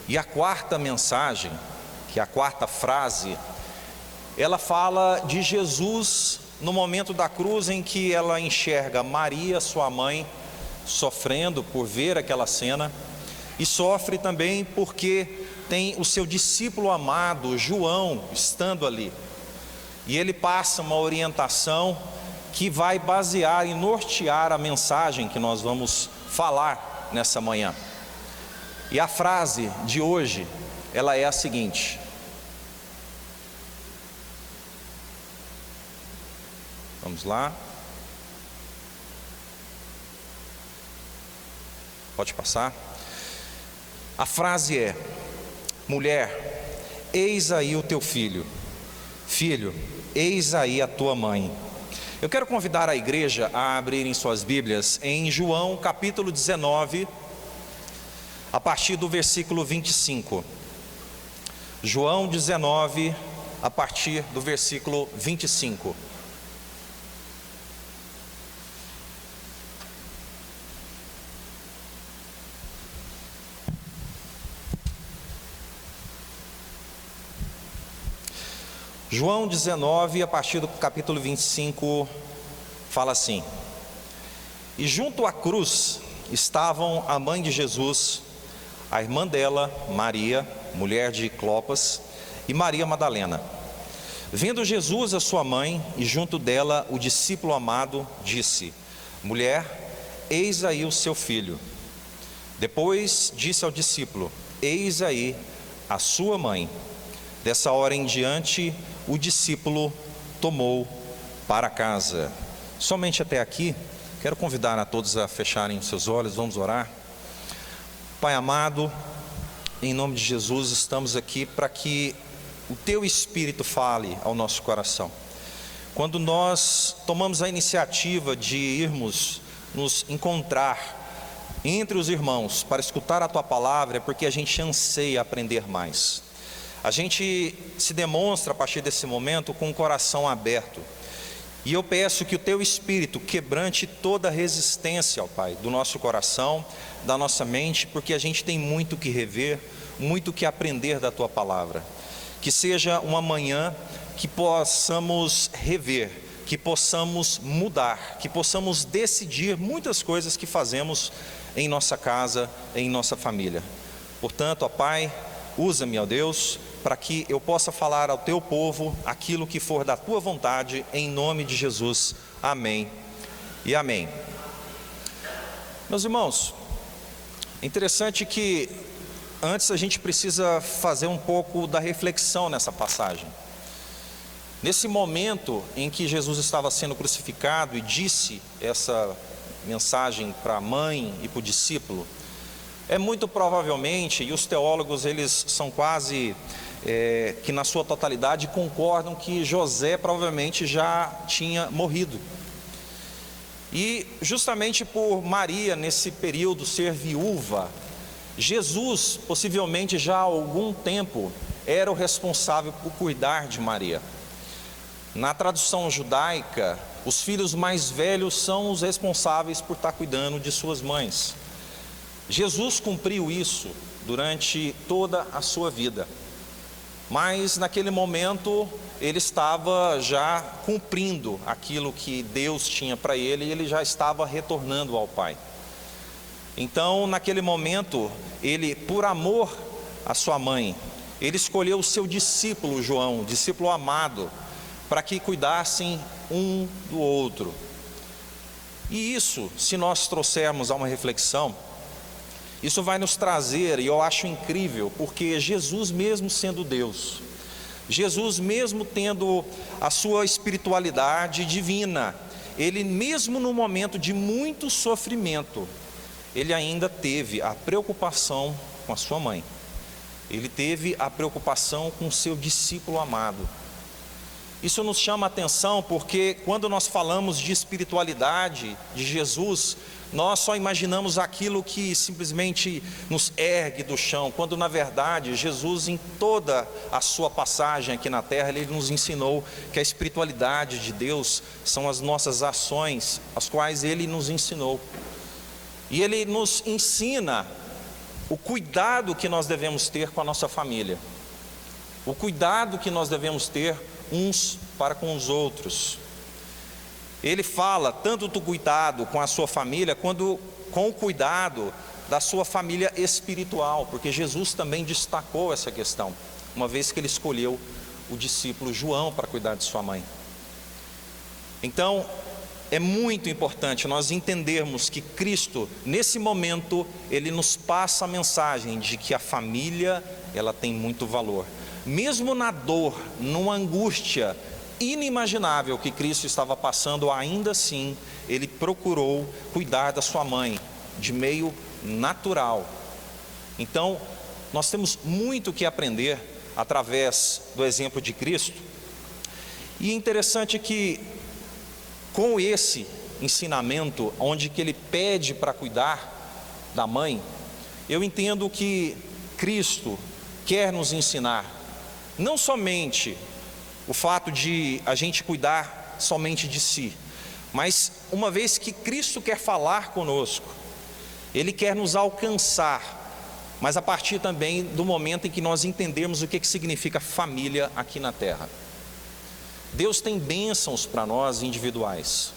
E a quarta mensagem, que é a quarta frase, ela fala de Jesus no momento da cruz em que ela enxerga Maria, sua mãe, sofrendo por ver aquela cena, e sofre também porque tem o seu discípulo amado, João, estando ali. E ele passa uma orientação que vai basear e nortear a mensagem que nós vamos falar nessa manhã. E a frase de hoje, ela é a seguinte: vamos lá. Pode passar. A frase é: mulher, eis aí o teu filho. Filho, eis aí a tua mãe. Eu quero convidar a igreja a abrirem suas Bíblias em João capítulo 19, a partir do versículo 25. João 19, a partir do versículo 25. João 19, a partir do capítulo 25, fala assim: e junto à cruz estavam a mãe de Jesus, a irmã dela, Maria, mulher de Clopas, e Maria Madalena. Vendo Jesus a sua mãe, e junto dela o discípulo amado, disse: mulher, eis aí o seu filho. Depois disse ao discípulo: eis aí a sua mãe. Dessa hora em diante, o discípulo tomou para casa. Somente até aqui. Quero convidar a todos a fecharem os seus olhos, vamos orar. Pai amado, em nome de Jesus, estamos aqui para que o Teu Espírito fale ao nosso coração. Quando nós tomamos a iniciativa de irmos nos encontrar entre os irmãos para escutar a Tua palavra, é porque a gente anseia aprender mais. A gente se demonstra a partir desse momento com o coração aberto. E eu peço que o Teu Espírito quebrante toda a resistência, ó Pai, do nosso coração, da nossa mente, porque a gente tem muito que rever, muito que aprender da Tua palavra. Que seja uma manhã que possamos rever, que possamos mudar, que possamos decidir muitas coisas que fazemos em nossa casa, em nossa família. Portanto, ó Pai, usa-me, ó Deus, para que eu possa falar ao Teu povo aquilo que for da Tua vontade, em nome de Jesus. Amém e amém. Meus irmãos, é interessante que antes a gente precisa fazer um pouco da reflexão nessa passagem. Nesse momento em que Jesus estava sendo crucificado e disse essa mensagem para a mãe e para o discípulo, é muito provavelmente, e os teólogos eles são quase que na sua totalidade concordam que José provavelmente já tinha morrido. E justamente por Maria nesse período ser viúva, Jesus possivelmente já há algum tempo era o responsável por cuidar de Maria. Na tradução judaica, os filhos mais velhos são os responsáveis por estar cuidando de suas mães. Jesus cumpriu isso durante toda a sua vida, mas naquele momento ele estava já cumprindo aquilo que Deus tinha para ele e ele já estava retornando ao Pai. Então naquele momento ele, por amor à sua mãe, ele escolheu o seu discípulo João, discípulo amado, para que cuidassem um do outro. E isso, se nós trouxermos a uma reflexão, isso vai nos trazer, e eu acho incrível, porque Jesus mesmo sendo Deus, Jesus mesmo tendo a sua espiritualidade divina, ele mesmo no momento de muito sofrimento, ele ainda teve a preocupação com a sua mãe, ele teve a preocupação com o seu discípulo amado. Isso nos chama a atenção porque quando nós falamos de espiritualidade de Jesus, nós só imaginamos aquilo que simplesmente nos ergue do chão, quando na verdade Jesus, em toda a sua passagem aqui na terra, ele nos ensinou que a espiritualidade de Deus são as nossas ações, as quais ele nos ensinou. E ele nos ensina o cuidado que nós devemos ter com a nossa família, o cuidado que nós devemos ter uns para com os outros. Ele fala tanto do cuidado com a sua família, quanto com o cuidado da sua família espiritual, porque Jesus também destacou essa questão, uma vez que ele escolheu o discípulo João para cuidar de sua mãe. Então, é muito importante nós entendermos que Cristo, nesse momento, ele nos passa a mensagem de que a família, ela tem muito valor. Mesmo na dor, numa angústia inimaginável que Cristo estava passando, ainda assim, ele procurou cuidar da sua mãe, de meio natural. Então, nós temos muito que aprender através do exemplo de Cristo. E é interessante que, com esse ensinamento, onde que ele pede para cuidar da mãe, eu entendo que Cristo quer nos ensinar, não somente o fato de a gente cuidar somente de si, mas uma vez que Cristo quer falar conosco, ele quer nos alcançar, mas a partir também do momento em que nós entendermos o que significa família aqui na terra. Deus tem bênçãos para nós individuais,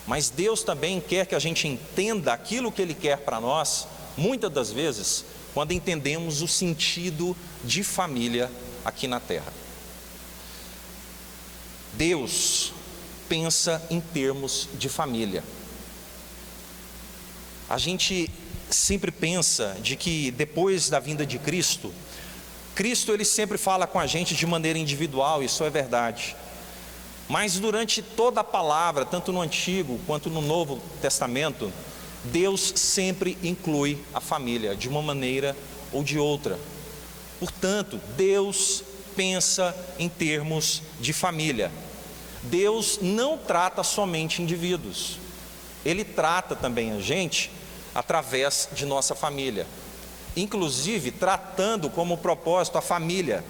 mas Deus também quer que a gente entenda aquilo que Ele quer para nós, muitas das vezes, quando entendemos o sentido de família aqui na terra. Deus pensa em termos de família. A gente sempre pensa de que depois da vinda de Cristo, ele sempre fala com a gente de maneira individual, isso é verdade. Mas durante toda a palavra, tanto no Antigo quanto no Novo Testamento, Deus sempre inclui a família, de uma maneira ou de outra. Portanto, Deus pensa em termos de família. Deus não trata somente indivíduos, Ele trata também a gente através de nossa família, inclusive tratando como propósito a família,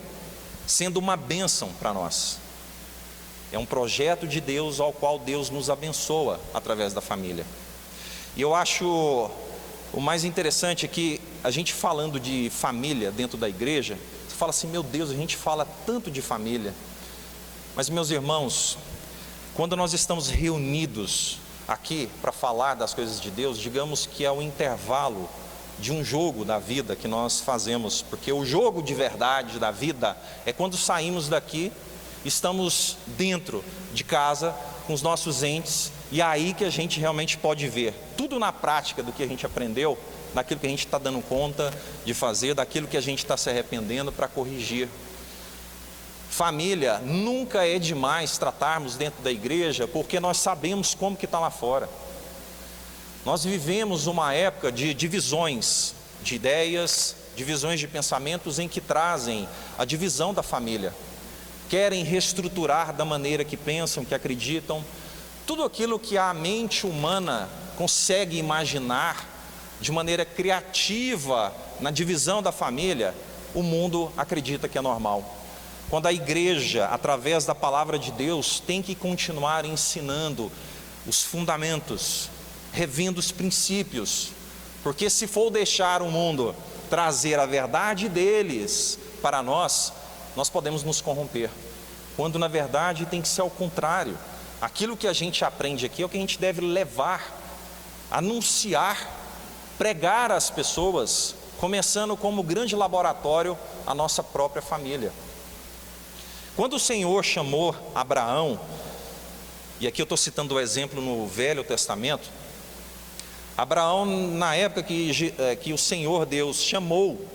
sendo uma bênção para nós. É um projeto de Deus ao qual Deus nos abençoa através da família. E eu acho o mais interessante é que a gente falando de família dentro da igreja, você fala assim, meu Deus, a gente fala tanto de família. Mas meus irmãos, quando nós estamos reunidos aqui para falar das coisas de Deus, digamos que é o intervalo de um jogo da vida que nós fazemos, porque o jogo de verdade da vida é quando saímos daqui, estamos dentro de casa com os nossos entes, e é aí que a gente realmente pode ver tudo na prática do que a gente aprendeu, daquilo que a gente está dando conta de fazer, daquilo que a gente está se arrependendo para corrigir. Família, nunca é demais tratarmos dentro da igreja, porque nós sabemos como que está lá fora. Nós vivemos uma época de divisões de ideias, divisões de pensamentos em que trazem a divisão da família. Querem reestruturar da maneira que pensam, que acreditam. Tudo aquilo que a mente humana consegue imaginar de maneira criativa na divisão da família, o mundo acredita que é normal. Quando a igreja, através da palavra de Deus, tem que continuar ensinando os fundamentos, revendo os princípios, porque se for deixar o mundo trazer a verdade deles para nós podemos nos corromper, quando na verdade tem que ser ao contrário. Aquilo que a gente aprende aqui é o que a gente deve levar, anunciar, pregar às pessoas, começando como grande laboratório a nossa própria família. Quando o Senhor chamou Abraão, e aqui eu estou citando o exemplo no Velho Testamento, Abraão, na época que o Senhor Deus chamou,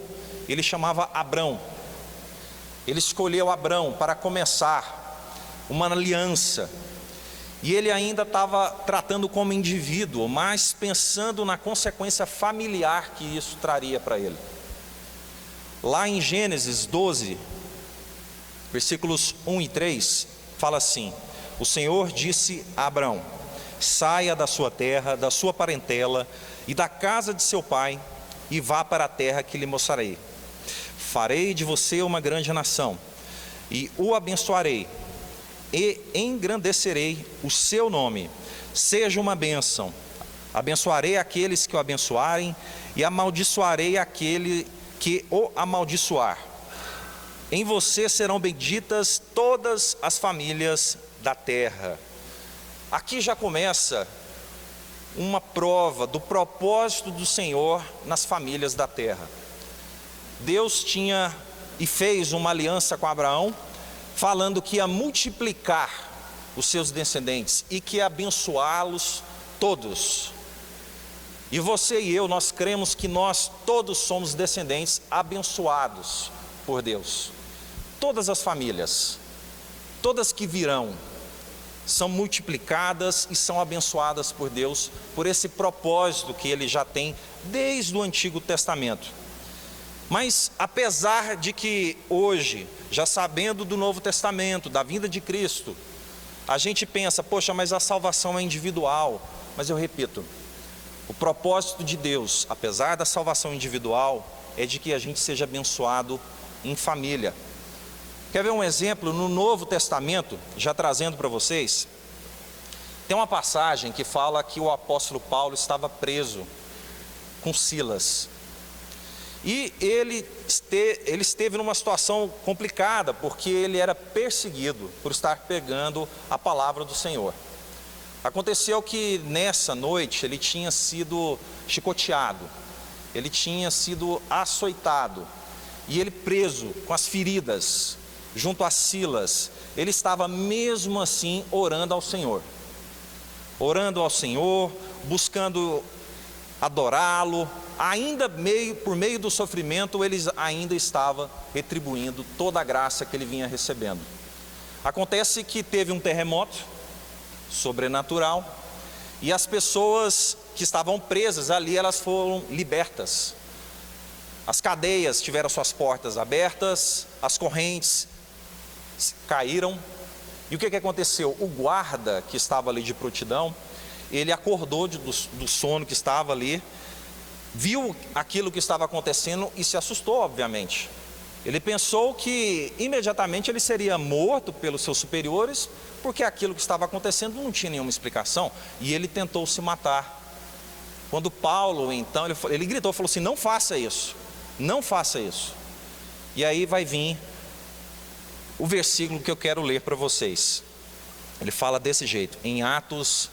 ele chamava Abrão. Ele escolheu Abrão para começar uma aliança, e ele ainda estava tratando como indivíduo, mas pensando na consequência familiar que isso traria para ele. Lá em Gênesis 12, versículos 1 e 3, fala assim: o Senhor disse a Abrão: saia da sua terra, da sua parentela e da casa de seu pai, e vá para a terra que lhe mostrarei. Farei de você uma grande nação, e o abençoarei, e engrandecerei o seu nome. Seja uma bênção. Abençoarei aqueles que o abençoarem, e amaldiçoarei aquele que o amaldiçoar. Em você serão benditas todas as famílias da terra. Aqui já começa uma prova do propósito do Senhor nas famílias da terra. Deus tinha e fez uma aliança com Abraão, falando que ia multiplicar os seus descendentes e que ia abençoá-los todos. E você e eu, nós cremos que nós todos somos descendentes abençoados por Deus. Todas as famílias, todas que virão, são multiplicadas e são abençoadas por Deus, por esse propósito que Ele já tem desde o Antigo Testamento. Mas apesar de que hoje, já sabendo do Novo Testamento, da vinda de Cristo, a gente pensa, poxa, mas a salvação é individual. Mas eu repito, o propósito de Deus, apesar da salvação individual, é de que a gente seja abençoado em família. Quer ver um exemplo? No Novo Testamento, já trazendo para vocês, tem uma passagem que fala que o apóstolo Paulo estava preso com Silas. E ele esteve numa situação complicada, porque ele era perseguido por estar pregando a palavra do Senhor. Aconteceu que nessa noite ele tinha sido chicoteado, ele tinha sido açoitado, e ele preso com as feridas, junto a Silas, ele estava mesmo assim orando ao Senhor, buscando adorá-lo, ainda por meio do sofrimento, ele ainda estava retribuindo toda a graça que ele vinha recebendo. Acontece que teve um terremoto sobrenatural, e as pessoas que estavam presas ali, elas foram libertas. As cadeias tiveram suas portas abertas, as correntes caíram. E o que aconteceu? O guarda que estava ali de prontidão, ele acordou do sono que estava ali, viu aquilo que estava acontecendo e se assustou, obviamente. Ele pensou que imediatamente ele seria morto pelos seus superiores, porque aquilo que estava acontecendo não tinha nenhuma explicação, e ele tentou se matar. Quando Paulo, então, ele gritou, falou assim, não faça isso, não faça isso. E aí vai vir o versículo que eu quero ler para vocês. Ele fala desse jeito, em Atos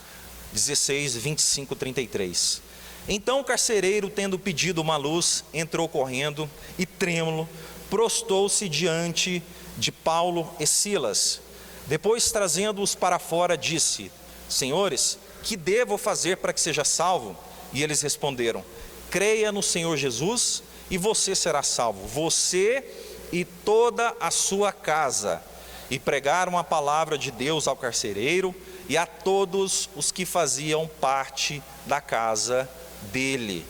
16, 25, 33. Então o carcereiro, tendo pedido uma luz, entrou correndo e trêmulo, prostou-se diante de Paulo e Silas. Depois, trazendo-os para fora, disse, senhores, que devo fazer para que seja salvo? E eles responderam, creia no Senhor Jesus e você será salvo, você e toda a sua casa. E pregaram a palavra de Deus ao carcereiro e a todos os que faziam parte da casa dele.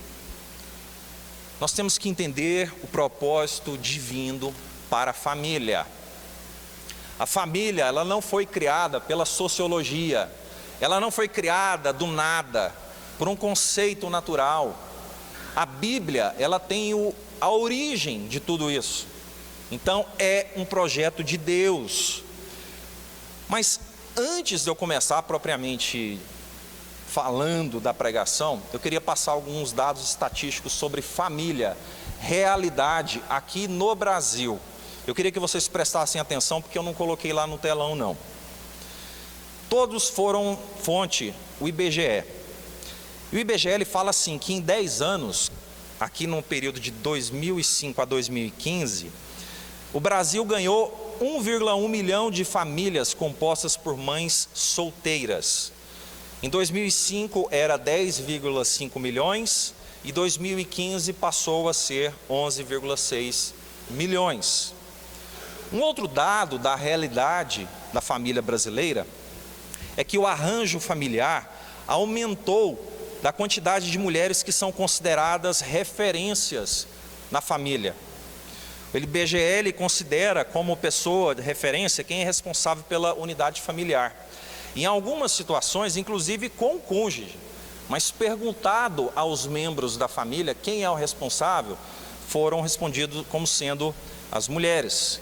Nós temos que entender o propósito divino para a família. A família, ela não foi criada pela sociologia, ela não foi criada do nada, por um conceito natural. A Bíblia, ela tem a origem de tudo isso. Então é um projeto de Deus. Mas antes de eu começar propriamente falando da pregação, eu queria passar alguns dados estatísticos sobre família, realidade aqui no Brasil. Eu queria que vocês prestassem atenção, porque eu não coloquei lá no telão não. Todos foram fonte, o IBGE. E o IBGE ele fala assim, que em 10 anos, aqui no período de 2005 a 2015, o Brasil ganhou 1,1 milhão de famílias compostas por mães solteiras. Em 2005 era 10,5 milhões e 2015 passou a ser 11,6 milhões. Um outro dado da realidade da família brasileira é que o arranjo familiar aumentou da quantidade de mulheres que são consideradas referências na família. O IBGE considera como pessoa de referência quem é responsável pela unidade familiar. Em algumas situações, inclusive com o cônjuge, mas perguntado aos membros da família quem é o responsável, foram respondidos como sendo as mulheres.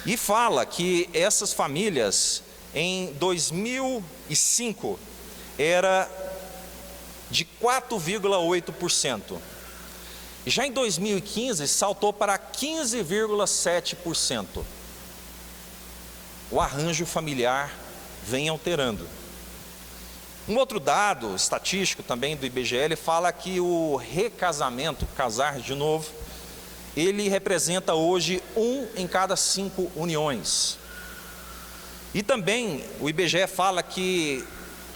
E fala que essas famílias, em 2005, era de 4,8%. E já em 2015 saltou para 15,7%. O arranjo familiar vem alterando. Um outro dado estatístico também do IBGE, ele fala que o recasamento, casar de novo, ele representa hoje 1 em cada 5 uniões. E também o IBGE fala que,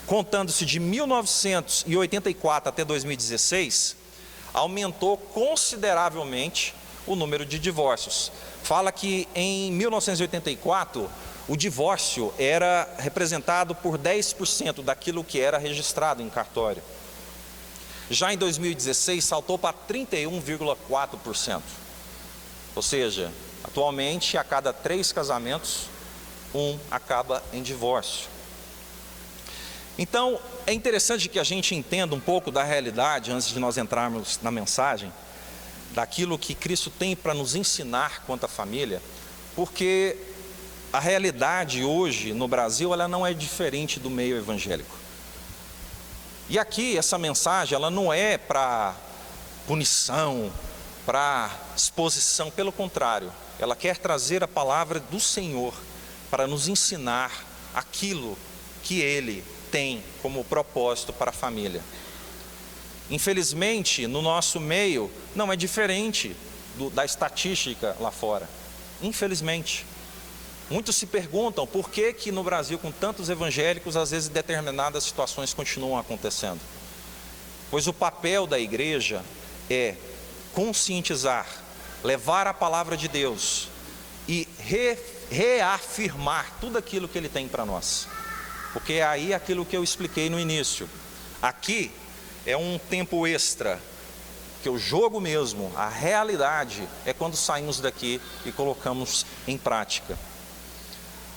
contando-se de 1984 até 2016, aumentou consideravelmente o número de divórcios. Fala que em 1984, o divórcio era representado por 10% daquilo que era registrado em cartório. Já em 2016, saltou para 31,4%. Ou seja, atualmente, a cada 3 casamentos, 1 acaba em divórcio. Então, é interessante que a gente entenda um pouco da realidade, antes de nós entrarmos na mensagem, daquilo que Cristo tem para nos ensinar quanto à família, porque a realidade hoje no Brasil, ela não é diferente do meio evangélico. E aqui, essa mensagem, ela não é para punição, para exposição, pelo contrário, ela quer trazer a palavra do Senhor para nos ensinar aquilo que Ele tem como propósito para a família. Infelizmente, no nosso meio, não é diferente da estatística lá fora. Infelizmente. Muitos se perguntam por que no Brasil, com tantos evangélicos, às vezes determinadas situações continuam acontecendo. Pois o papel da igreja é conscientizar, levar a palavra de Deus e reafirmar tudo aquilo que Ele tem para nós. Porque é aí aquilo que eu expliquei no início. Aqui é um tempo extra, que o jogo mesmo, a realidade, é quando saímos daqui e colocamos em prática.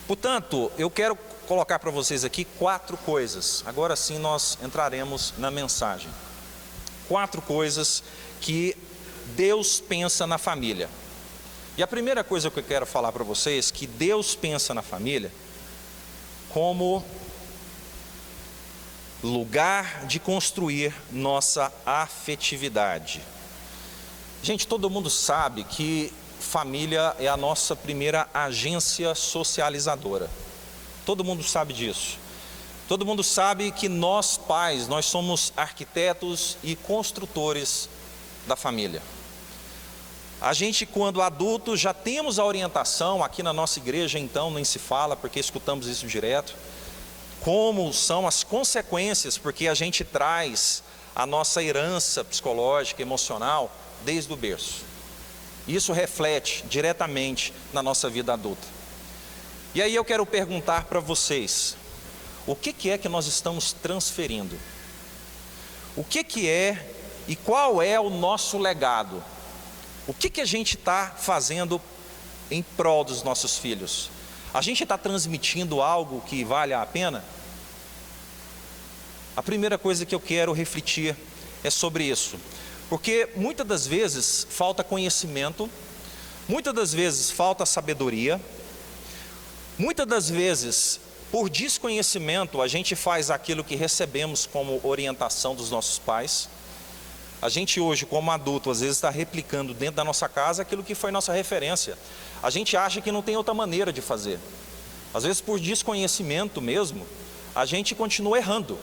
Portanto, eu quero colocar para vocês aqui 4 coisas. Agora sim nós entraremos na mensagem. 4 coisas que Deus pensa na família. E a primeira coisa que eu quero falar para vocês, que Deus pensa na família como lugar de construir nossa afetividade. Gente, todo mundo sabe que família é a nossa primeira agência socializadora. Todo mundo sabe disso. Todo mundo sabe que nós pais, nós somos arquitetos e construtores da família. A gente, quando adulto, já temos a orientação, aqui na nossa igreja então nem se fala, porque escutamos isso direto, como são as consequências, porque a gente traz a nossa herança psicológica, emocional, desde o berço. Isso reflete diretamente na nossa vida adulta. E aí eu quero perguntar para vocês, o que é que nós estamos transferindo? O que é e qual é o nosso legado? O que a gente está fazendo em prol dos nossos filhos? A gente está transmitindo algo que vale a pena? A primeira coisa que eu quero refletir é sobre isso. Porque muitas das vezes falta conhecimento, muitas das vezes falta sabedoria, muitas das vezes, por desconhecimento, a gente faz aquilo que recebemos como orientação dos nossos pais. A gente hoje, como adulto, às vezes está replicando dentro da nossa casa aquilo que foi nossa referência. A gente acha que não tem outra maneira de fazer. Às vezes, por desconhecimento mesmo, a gente continua errando.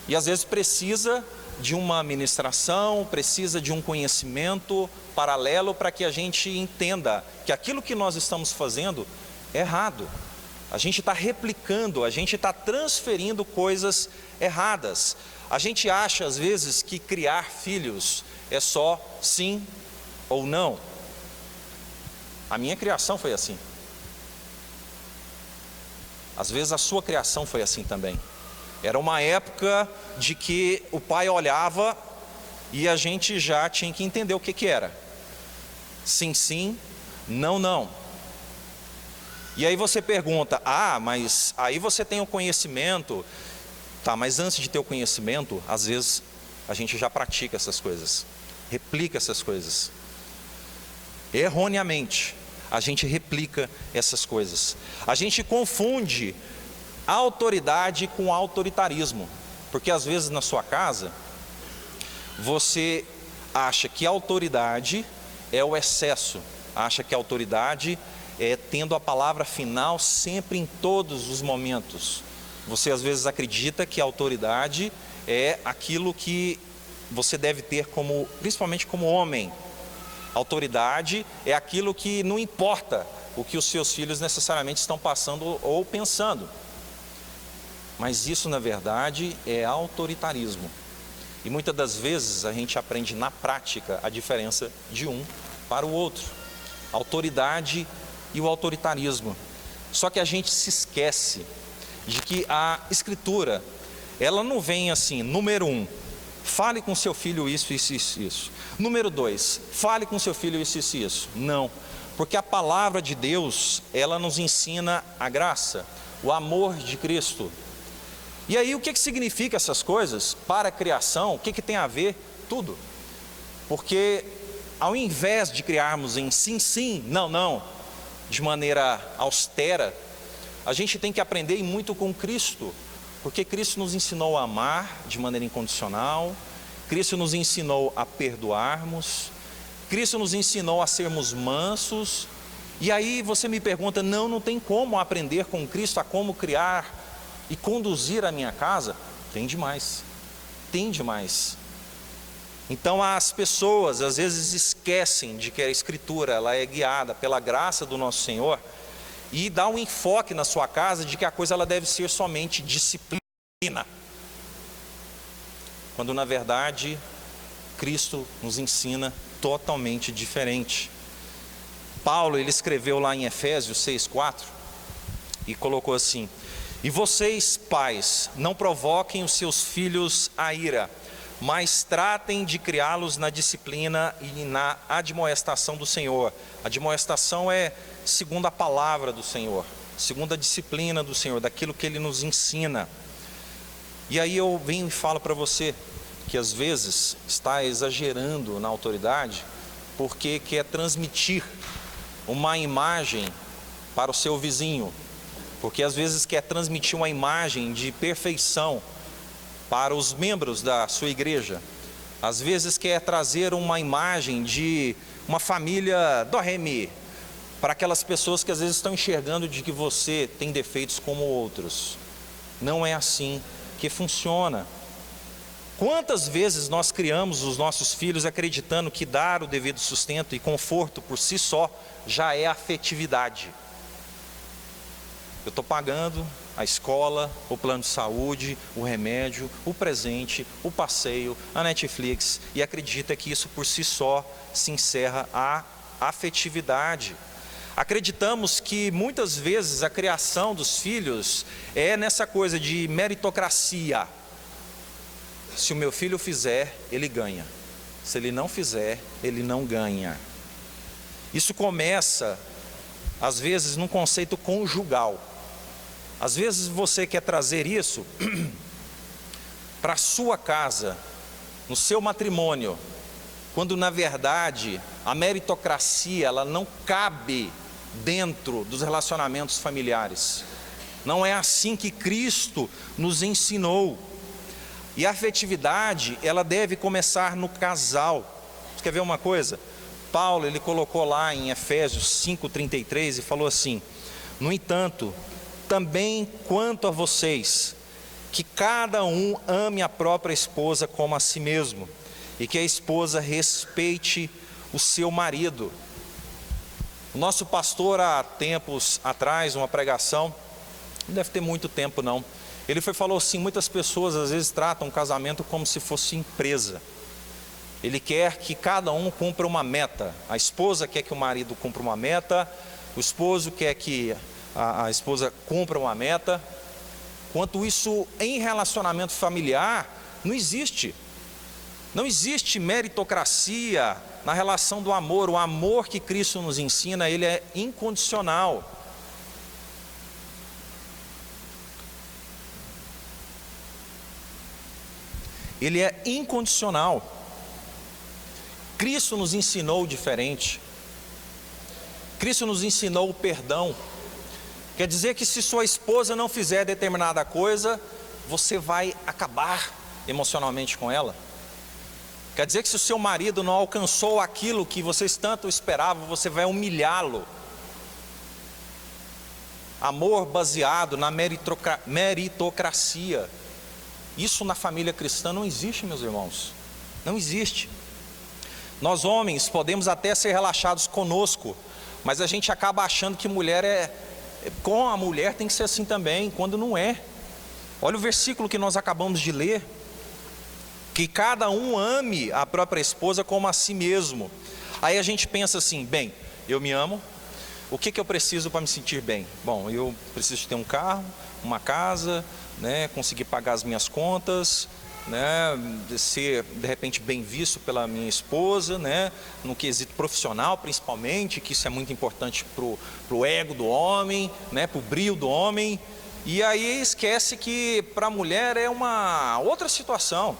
E às vezes precisa de uma ministração, precisa de um conhecimento paralelo para que a gente entenda que aquilo que nós estamos fazendo é errado. A gente está replicando, a gente está transferindo coisas erradas. A gente acha às vezes que criar filhos é só sim ou não. A minha criação foi assim. Às vezes a sua criação foi assim também. Era uma época de que o pai olhava e a gente já tinha que entender o que era. Sim, sim, não, não. E aí você pergunta, mas aí você tem o conhecimento. Tá, mas antes de ter o conhecimento, às vezes a gente já pratica essas coisas, replica essas coisas. Erroneamente, a gente replica essas coisas. A gente confunde autoridade com autoritarismo. Porque às vezes na sua casa, você acha que a autoridade é o excesso, acha que a autoridade é tendo a palavra final sempre em todos os momentos. Você às vezes acredita que a autoridade é aquilo que você deve ter como, principalmente como homem. Autoridade é aquilo que não importa o que os seus filhos necessariamente estão passando ou pensando. Mas isso, na verdade, é autoritarismo. E muitas das vezes a gente aprende na prática a diferença de um para o outro. A autoridade e o autoritarismo. Só que a gente se esquece de que a Escritura, ela não vem assim, número 1, fale com seu filho isso, isso, isso, isso. Número 2, fale com seu filho isso, isso, isso. Não, porque a palavra de Deus, ela nos ensina a graça, o amor de Cristo. E aí o que significa essas coisas para a criação? O que tem a ver? Tudo. Porque ao invés de criarmos em sim, sim, não, não, de maneira austera, a gente tem que aprender muito com Cristo. Porque Cristo nos ensinou a amar de maneira incondicional, Cristo nos ensinou a perdoarmos, Cristo nos ensinou a sermos mansos. E aí você me pergunta, não tem como aprender com Cristo a como criar e conduzir a minha casa? Tem demais, tem demais. Então as pessoas às vezes esquecem de que a Escritura ela é guiada pela graça do nosso Senhor e dá um enfoque na sua casa de que a coisa ela deve ser somente disciplina, quando na verdade Cristo nos ensina totalmente diferente. Paulo ele escreveu lá em Efésios 6:4 e colocou assim: e vocês, pais, não provoquem os seus filhos à ira, mas tratem de criá-los na disciplina e na admoestação do Senhor. Admoestação é segundo a palavra do Senhor, segundo a disciplina do Senhor, daquilo que Ele nos ensina. E aí eu venho e falo para você que às vezes está exagerando na autoridade, porque quer transmitir uma imagem para o seu vizinho, porque às vezes quer transmitir uma imagem de perfeição para os membros da sua igreja, às vezes quer trazer uma imagem de uma família do Remi, para aquelas pessoas que às vezes estão enxergando de que você tem defeitos como outros. Não é assim que funciona. Quantas vezes nós criamos os nossos filhos acreditando que dar o devido sustento e conforto por si só já é afetividade? Eu estou pagando a escola, o plano de saúde, o remédio, o presente, o passeio, a Netflix, e acredita que isso por si só se encerra a afetividade. Acreditamos que muitas vezes a criação dos filhos é nessa coisa de meritocracia. Se o meu filho fizer, ele ganha. Se ele não fizer, ele não ganha. Isso começa, às vezes, num conceito conjugal. Às vezes você quer trazer isso para a sua casa, no seu matrimônio, quando na verdade a meritocracia ela não cabe dentro dos relacionamentos familiares. Não é assim que Cristo nos ensinou. E a afetividade ela deve começar no casal. Você quer ver uma coisa? Paulo ele colocou lá em Efésios 5:33 e falou assim: no entanto, também quanto a vocês, que cada um ame a própria esposa como a si mesmo, e que a esposa respeite o seu marido. O nosso pastor, há tempos atrás, uma pregação, não deve ter muito tempo não, ele falou assim, muitas pessoas às vezes tratam o casamento como se fosse empresa. Ele quer que cada um cumpra uma meta. A esposa quer que o marido cumpra uma meta, o esposo quer que a esposa cumpra uma meta. Quanto isso em relacionamento familiar, não existe. Não existe meritocracia na relação do amor. O amor que Cristo nos ensina, ele é incondicional. Ele é incondicional. Cristo nos ensinou diferente. Cristo nos ensinou o perdão. Quer dizer que se sua esposa não fizer determinada coisa, você vai acabar emocionalmente com ela? Quer dizer que se o seu marido não alcançou aquilo que vocês tanto esperavam, você vai humilhá-lo? Amor baseado na meritocracia. Isso na família cristã não existe, meus irmãos. Não existe. Nós homens podemos até ser relaxados conosco, mas a gente acaba achando que com a mulher tem que ser assim também, quando não é. Olha o versículo que nós acabamos de ler. Que cada um ame a própria esposa como a si mesmo. Aí a gente pensa assim, bem, eu me amo, o que eu preciso para me sentir bem? Bom, eu preciso ter um carro, uma casa, né, conseguir pagar as minhas contas, né, ser de repente bem visto pela minha esposa, né, no quesito profissional principalmente, que isso é muito importante para o ego do homem, né, para o brio do homem. E aí esquece que para a mulher é uma outra situação.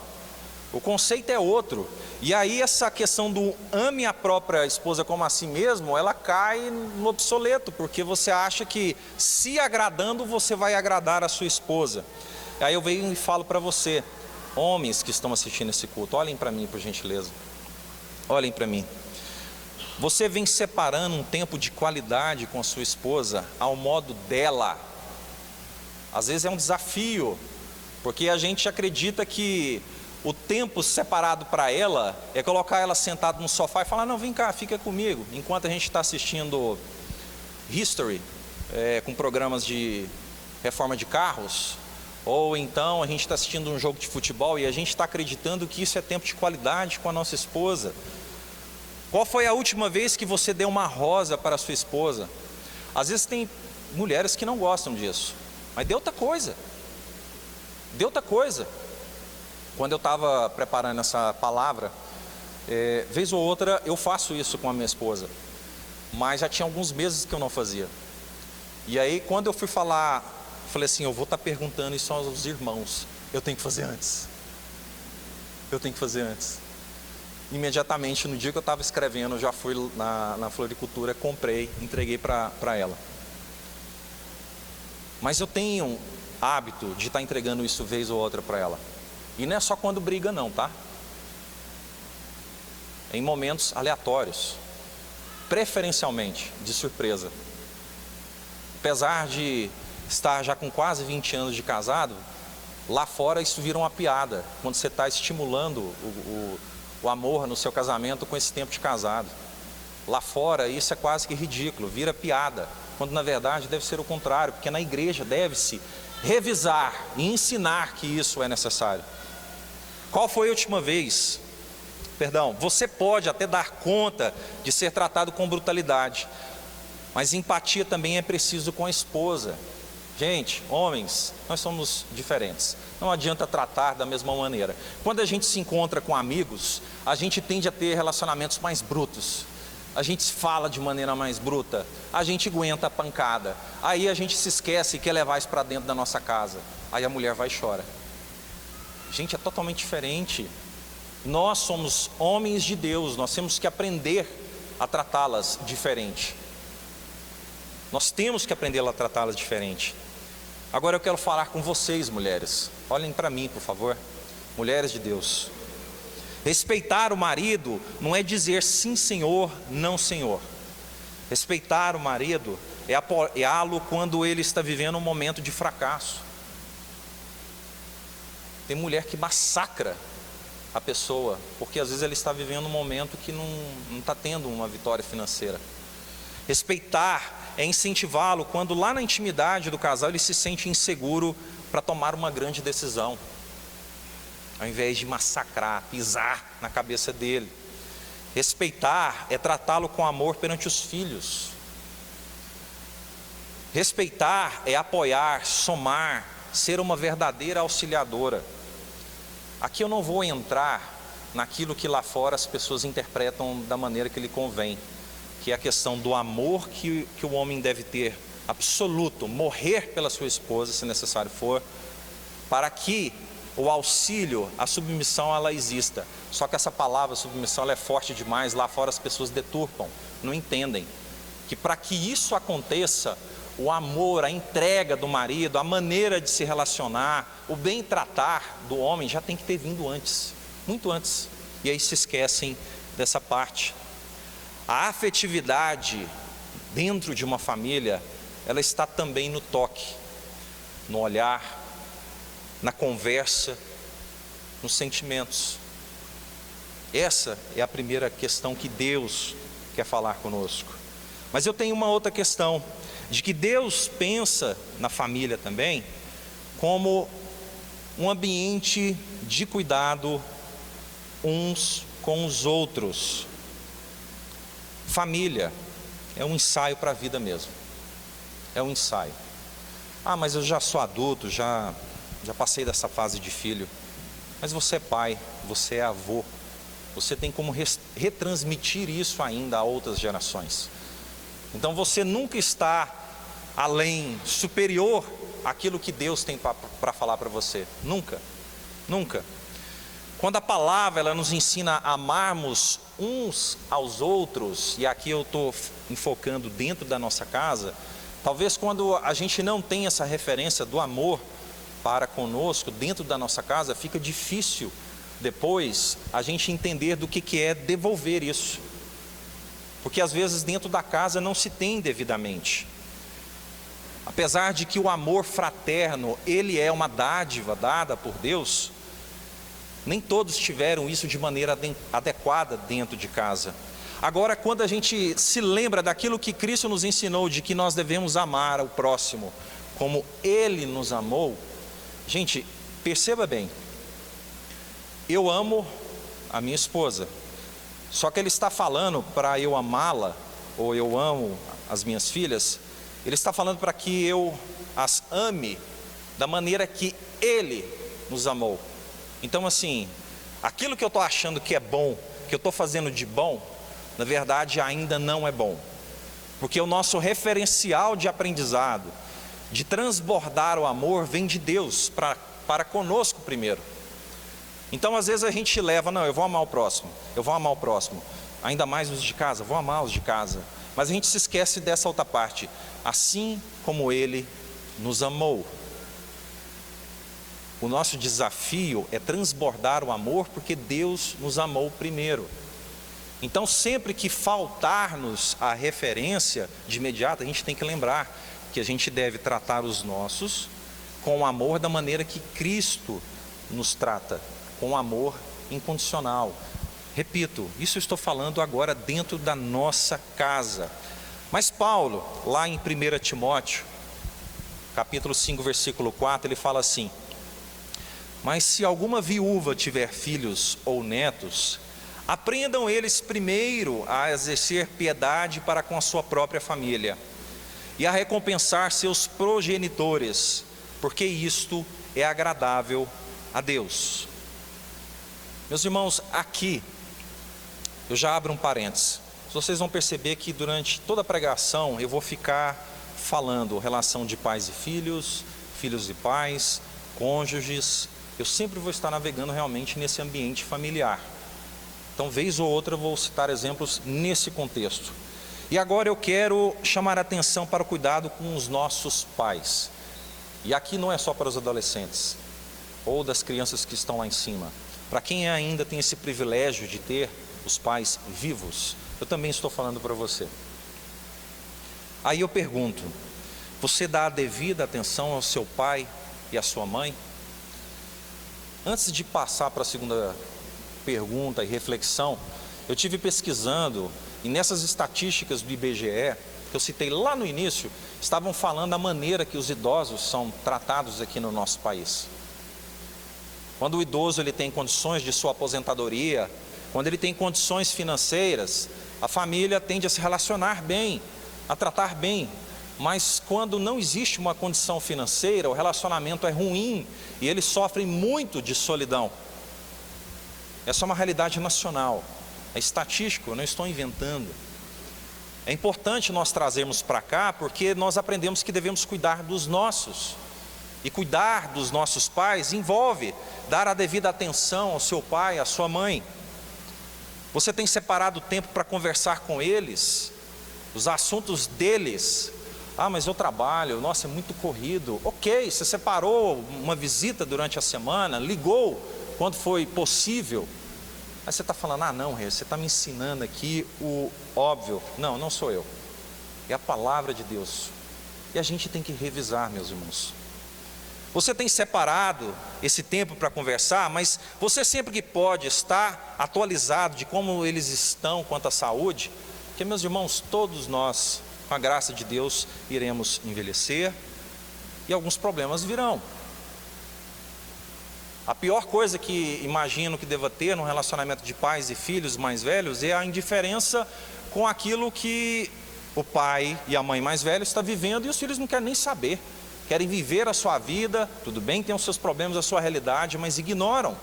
O conceito é outro. E aí essa questão do ame a própria esposa como a si mesmo, ela cai no obsoleto, porque você acha que se agradando você vai agradar a sua esposa. Aí eu venho e falo para você, homens que estão assistindo esse culto, olhem para mim por gentileza. Olhem para mim. Você vem separando um tempo de qualidade com a sua esposa ao modo dela. Às vezes é um desafio, porque a gente acredita que o tempo separado para ela é colocar ela sentada no sofá e falar, não, vem cá, fica comigo, enquanto a gente está assistindo History, com programas de reforma de carros, ou então a gente está assistindo um jogo de futebol e a gente está acreditando que isso é tempo de qualidade com a nossa esposa. Qual foi a última vez que você deu uma rosa para a sua esposa? Às vezes tem mulheres que não gostam disso, mas dê outra coisa. Dê outra coisa. Quando eu estava preparando essa palavra, vez ou outra eu faço isso com a minha esposa, mas já tinha alguns meses que eu não fazia. E aí quando eu fui falar, falei assim, eu vou estar perguntando isso aos irmãos, eu tenho que fazer antes. Eu tenho que fazer antes. Imediatamente no dia que eu estava escrevendo, eu já fui na floricultura, comprei, entreguei para ela. Mas eu tenho hábito de estar entregando isso vez ou outra para ela. E não é só quando briga não, tá? Em momentos aleatórios, preferencialmente de surpresa. Apesar de estar já com quase 20 anos de casado, lá fora isso vira uma piada, quando você está estimulando o amor no seu casamento com esse tempo de casado. Lá fora isso é quase que ridículo, vira piada, quando na verdade deve ser o contrário, porque na igreja deve-se revisar e ensinar que isso é necessário. Qual foi a última vez? Você pode até dar conta de ser tratado com brutalidade, mas empatia também é preciso com a esposa. Gente, homens, nós somos diferentes. Não adianta tratar da mesma maneira. Quando a gente se encontra com amigos, a gente tende a ter relacionamentos mais brutos. A gente fala de maneira mais bruta, a gente aguenta a pancada. Aí a gente se esquece e quer levar isso para dentro da nossa casa. Aí a mulher vai e chora. Gente, é totalmente diferente. Nós somos homens de Deus, nós temos que aprender a tratá-las diferente. Nós temos que aprender a tratá-las diferente. Agora eu quero falar com vocês, mulheres. Olhem para mim, por favor. Mulheres de Deus. Respeitar o marido não é dizer sim, senhor, não, senhor. Respeitar o marido é apoiá-lo quando ele está vivendo um momento de fracasso. Tem mulher que massacra a pessoa, porque às vezes ele está vivendo um momento que não está tendo uma vitória financeira. Respeitar é incentivá-lo quando lá na intimidade do casal ele se sente inseguro para tomar uma grande decisão, ao invés de massacrar, pisar na cabeça dele. Respeitar é tratá-lo com amor perante os filhos. Respeitar é apoiar, somar, ser uma verdadeira auxiliadora. Aqui eu não vou entrar naquilo que lá fora as pessoas interpretam da maneira que lhe convém, que é a questão do amor que o homem deve ter, absoluto, morrer pela sua esposa, se necessário for, para que o auxílio, a submissão, ela exista. Só que essa palavra submissão, ela é forte demais, lá fora as pessoas deturpam, não entendem, que para que isso aconteça, o amor, a entrega do marido, a maneira de se relacionar, o bem tratar do homem já tem que ter vindo antes, muito antes. E aí se esquecem dessa parte. A afetividade dentro de uma família, ela está também no toque, no olhar, na conversa, nos sentimentos. Essa é a primeira questão que Deus quer falar conosco. Mas eu tenho uma outra questão, de que Deus pensa na família também como um ambiente de cuidado uns com os outros. Família é um ensaio para a vida mesmo. É um ensaio. Ah, mas eu já sou adulto, já passei dessa fase de filho. Mas você é pai, você é avô. Você tem como retransmitir isso ainda a outras gerações. Então você nunca está além, superior àquilo que Deus tem para falar para você. Nunca, nunca. Quando a palavra ela nos ensina a amarmos uns aos outros, e aqui eu estou enfocando dentro da nossa casa, talvez quando a gente não tem essa referência do amor para conosco dentro da nossa casa, fica difícil depois a gente entender do que é devolver isso, porque às vezes dentro da casa não se tem devidamente. Apesar de que o amor fraterno, ele é uma dádiva dada por Deus, nem todos tiveram isso de maneira adequada dentro de casa. Agora, quando a gente se lembra daquilo que Cristo nos ensinou, de que nós devemos amar o próximo como Ele nos amou, gente, perceba bem, eu amo a minha esposa, só que Ele está falando para eu amá-la, ou eu amo as minhas filhas, Ele está falando para que eu as ame da maneira que Ele nos amou. Então assim, aquilo que eu estou achando que é bom, que eu estou fazendo de bom, na verdade ainda não é bom, porque o nosso referencial de aprendizado, de transbordar o amor, vem de Deus para conosco primeiro. Então às vezes a gente leva, não, eu vou amar o próximo, ainda mais os de casa, vou amar os de casa, mas a gente se esquece dessa outra parte, assim como Ele nos amou. O nosso desafio é transbordar o amor, porque Deus nos amou primeiro. Então sempre que faltar-nos a referência de imediato, a gente tem que lembrar que a gente deve tratar os nossos com amor da maneira que Cristo nos trata, com amor incondicional. Repito, isso eu estou falando agora dentro da nossa casa. Mas Paulo, lá em 1 Timóteo, capítulo 5, versículo 4, ele fala assim: mas se alguma viúva tiver filhos ou netos, aprendam eles primeiro a exercer piedade para com a sua própria família, e a recompensar seus progenitores, porque isto é agradável a Deus. Meus irmãos, aqui, eu já abro um parênteses. Vocês vão perceber que durante toda a pregação eu vou ficar falando relação de pais e filhos, filhos e pais, cônjuges. Eu sempre vou estar navegando realmente nesse ambiente familiar. Então, vez ou outra, eu vou citar exemplos nesse contexto. E agora eu quero chamar a atenção para o cuidado com os nossos pais. E aqui não é só para os adolescentes, ou das crianças que estão lá em cima. Para quem ainda tem esse privilégio de ter os pais vivos, eu também estou falando para você. Aí eu pergunto, você dá a devida atenção ao seu pai e à sua mãe? Antes de passar para a segunda pergunta e reflexão, eu tive pesquisando, e nessas estatísticas do IBGE, que eu citei lá no início, estavam falando a maneira que os idosos são tratados aqui no nosso país. Quando o idoso ele tem condições de sua aposentadoria, quando ele tem condições financeiras, a família tende a se relacionar bem, a tratar bem. Mas quando não existe uma condição financeira, o relacionamento é ruim e eles sofrem muito de solidão. Essa é uma realidade nacional, é estatístico, eu não estou inventando. É importante nós trazermos para cá, porque nós aprendemos que devemos cuidar dos nossos. E cuidar dos nossos pais envolve dar a devida atenção ao seu pai, à sua mãe. Você tem separado tempo para conversar com eles, os assuntos deles, Ah, mas eu trabalho, nossa, é muito corrido. Ok, você separou uma visita durante a semana, ligou quando foi possível. Aí você está falando, ah não, Rei, você está me ensinando aqui o óbvio. Não, não sou eu. É a palavra de Deus. E a gente tem que revisar, meus irmãos. Você tem separado esse tempo para conversar, mas você sempre que pode estar atualizado de como eles estão quanto à saúde, porque, meus irmãos, todos nós, com a graça de Deus, iremos envelhecer e alguns problemas virão. A pior coisa que imagino que deva ter num relacionamento de pais e filhos mais velhos é a indiferença com aquilo que o pai e a mãe mais velhos estão vivendo e os filhos não querem nem saber. Querem viver a sua vida, tudo bem, tem os seus problemas, a sua realidade, mas ignoram.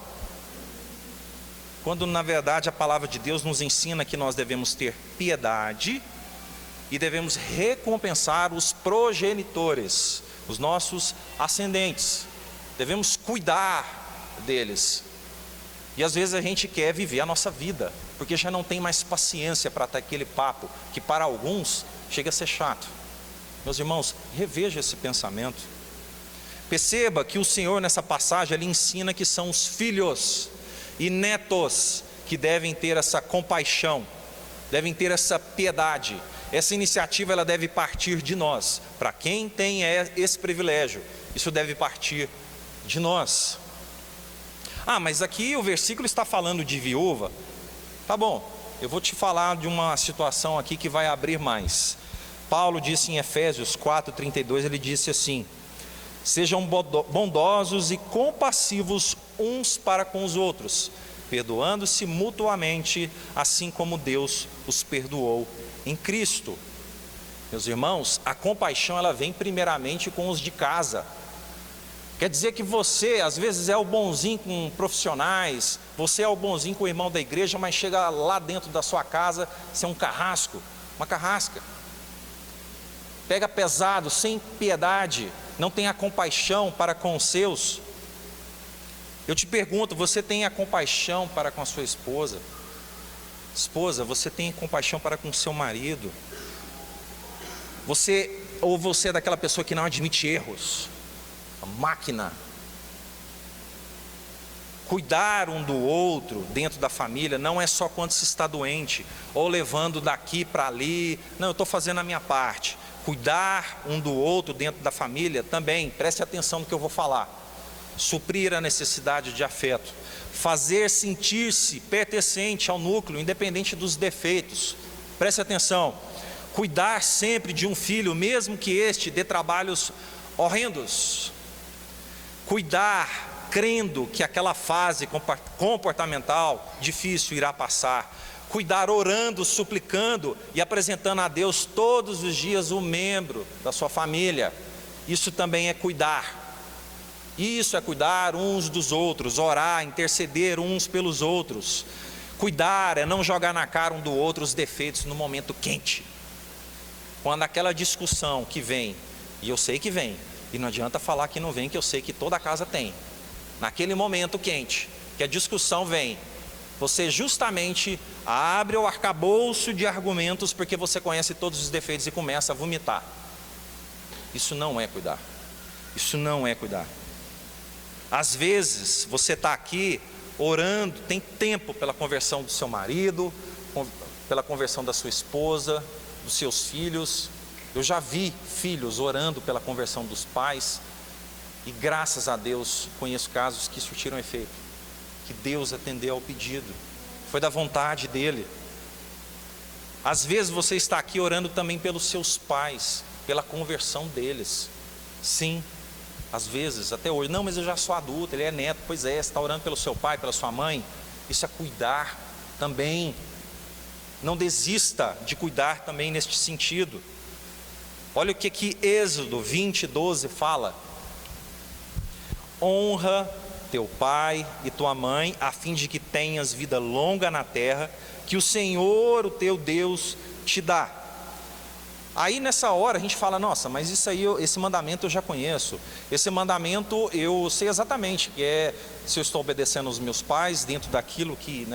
Quando na verdade a palavra de Deus nos ensina que nós devemos ter piedade e devemos recompensar os progenitores, os nossos ascendentes. Devemos cuidar deles. E às vezes a gente quer viver a nossa vida, porque já não tem mais paciência para ter aquele papo, que para alguns chega a ser chato. Meus irmãos, reveja esse pensamento. Perceba que o Senhor nessa passagem ele ensina que são os filhos e netos que devem ter essa compaixão, devem ter essa piedade. Essa iniciativa ela deve partir de nós. Para quem tem esse privilégio, isso deve partir de nós. Ah, mas aqui o versículo está falando de viúva. Tá bom, eu vou te falar de uma situação aqui que vai abrir mais. Paulo disse em Efésios 4:32, ele disse assim: sejam bondosos e compassivos uns para com os outros, perdoando-se mutuamente, assim como Deus os perdoou em Cristo. Meus irmãos, a compaixão ela vem primeiramente com os de casa. Quer dizer que você às vezes é o bonzinho com profissionais, você é o bonzinho com o irmão da igreja, mas chega lá dentro da sua casa, você é um carrasco, uma carrasca. Pega pesado, sem piedade, não tem a compaixão para com os seus. Eu te pergunto, você tem a compaixão para com a sua esposa? Esposa, você tem compaixão para com o seu marido? Você é daquela pessoa que não admite erros? A máquina. Cuidar um do outro dentro da família não é só quando se está doente, ou levando daqui para ali. Não, eu estou fazendo a minha parte. Cuidar um do outro dentro da família também, preste atenção no que eu vou falar. Suprir a necessidade de afeto, fazer sentir-se pertencente ao núcleo, independente dos defeitos. Preste atenção. Cuidar sempre de um filho, mesmo que este dê trabalhos horrendos. Cuidar crendo que aquela fase comportamental difícil irá passar. Cuidar orando, suplicando e apresentando a Deus todos os dias o membro da sua família. Isso também é cuidar. Isso é cuidar uns dos outros, orar, interceder uns pelos outros. Cuidar é não jogar na cara um do outro os defeitos no momento quente. Quando aquela discussão que vem, e eu sei que vem, e não adianta falar que não vem, que eu sei que toda casa tem. Naquele momento quente, que a discussão vem, você justamente abre o arcabouço de argumentos porque você conhece todos os defeitos e começa a vomitar. Isso não é cuidar. Isso não é cuidar. Às vezes você está aqui orando, tem tempo pela conversão do seu marido, pela conversão da sua esposa, dos seus filhos. Eu já vi filhos orando pela conversão dos pais e graças a Deus conheço casos que surtiram efeito. Que Deus atendeu ao pedido, foi da vontade dele. Às vezes você está aqui orando também pelos seus pais, pela conversão deles. Sim, às vezes, até hoje. Não, mas eu já sou adulto, ele é neto. Pois é, você está orando pelo seu pai, pela sua mãe. Isso é cuidar também. Não desista de cuidar também neste sentido. Olha o que Êxodo 20:12 fala: honra teu pai e tua mãe, a fim de que tenhas vida longa na terra, que o Senhor, o teu Deus, te dá. Aí nessa hora a gente fala, nossa, mas isso aí, esse mandamento eu já conheço. Esse mandamento eu sei exatamente, que é se eu estou obedecendo aos meus pais, dentro daquilo que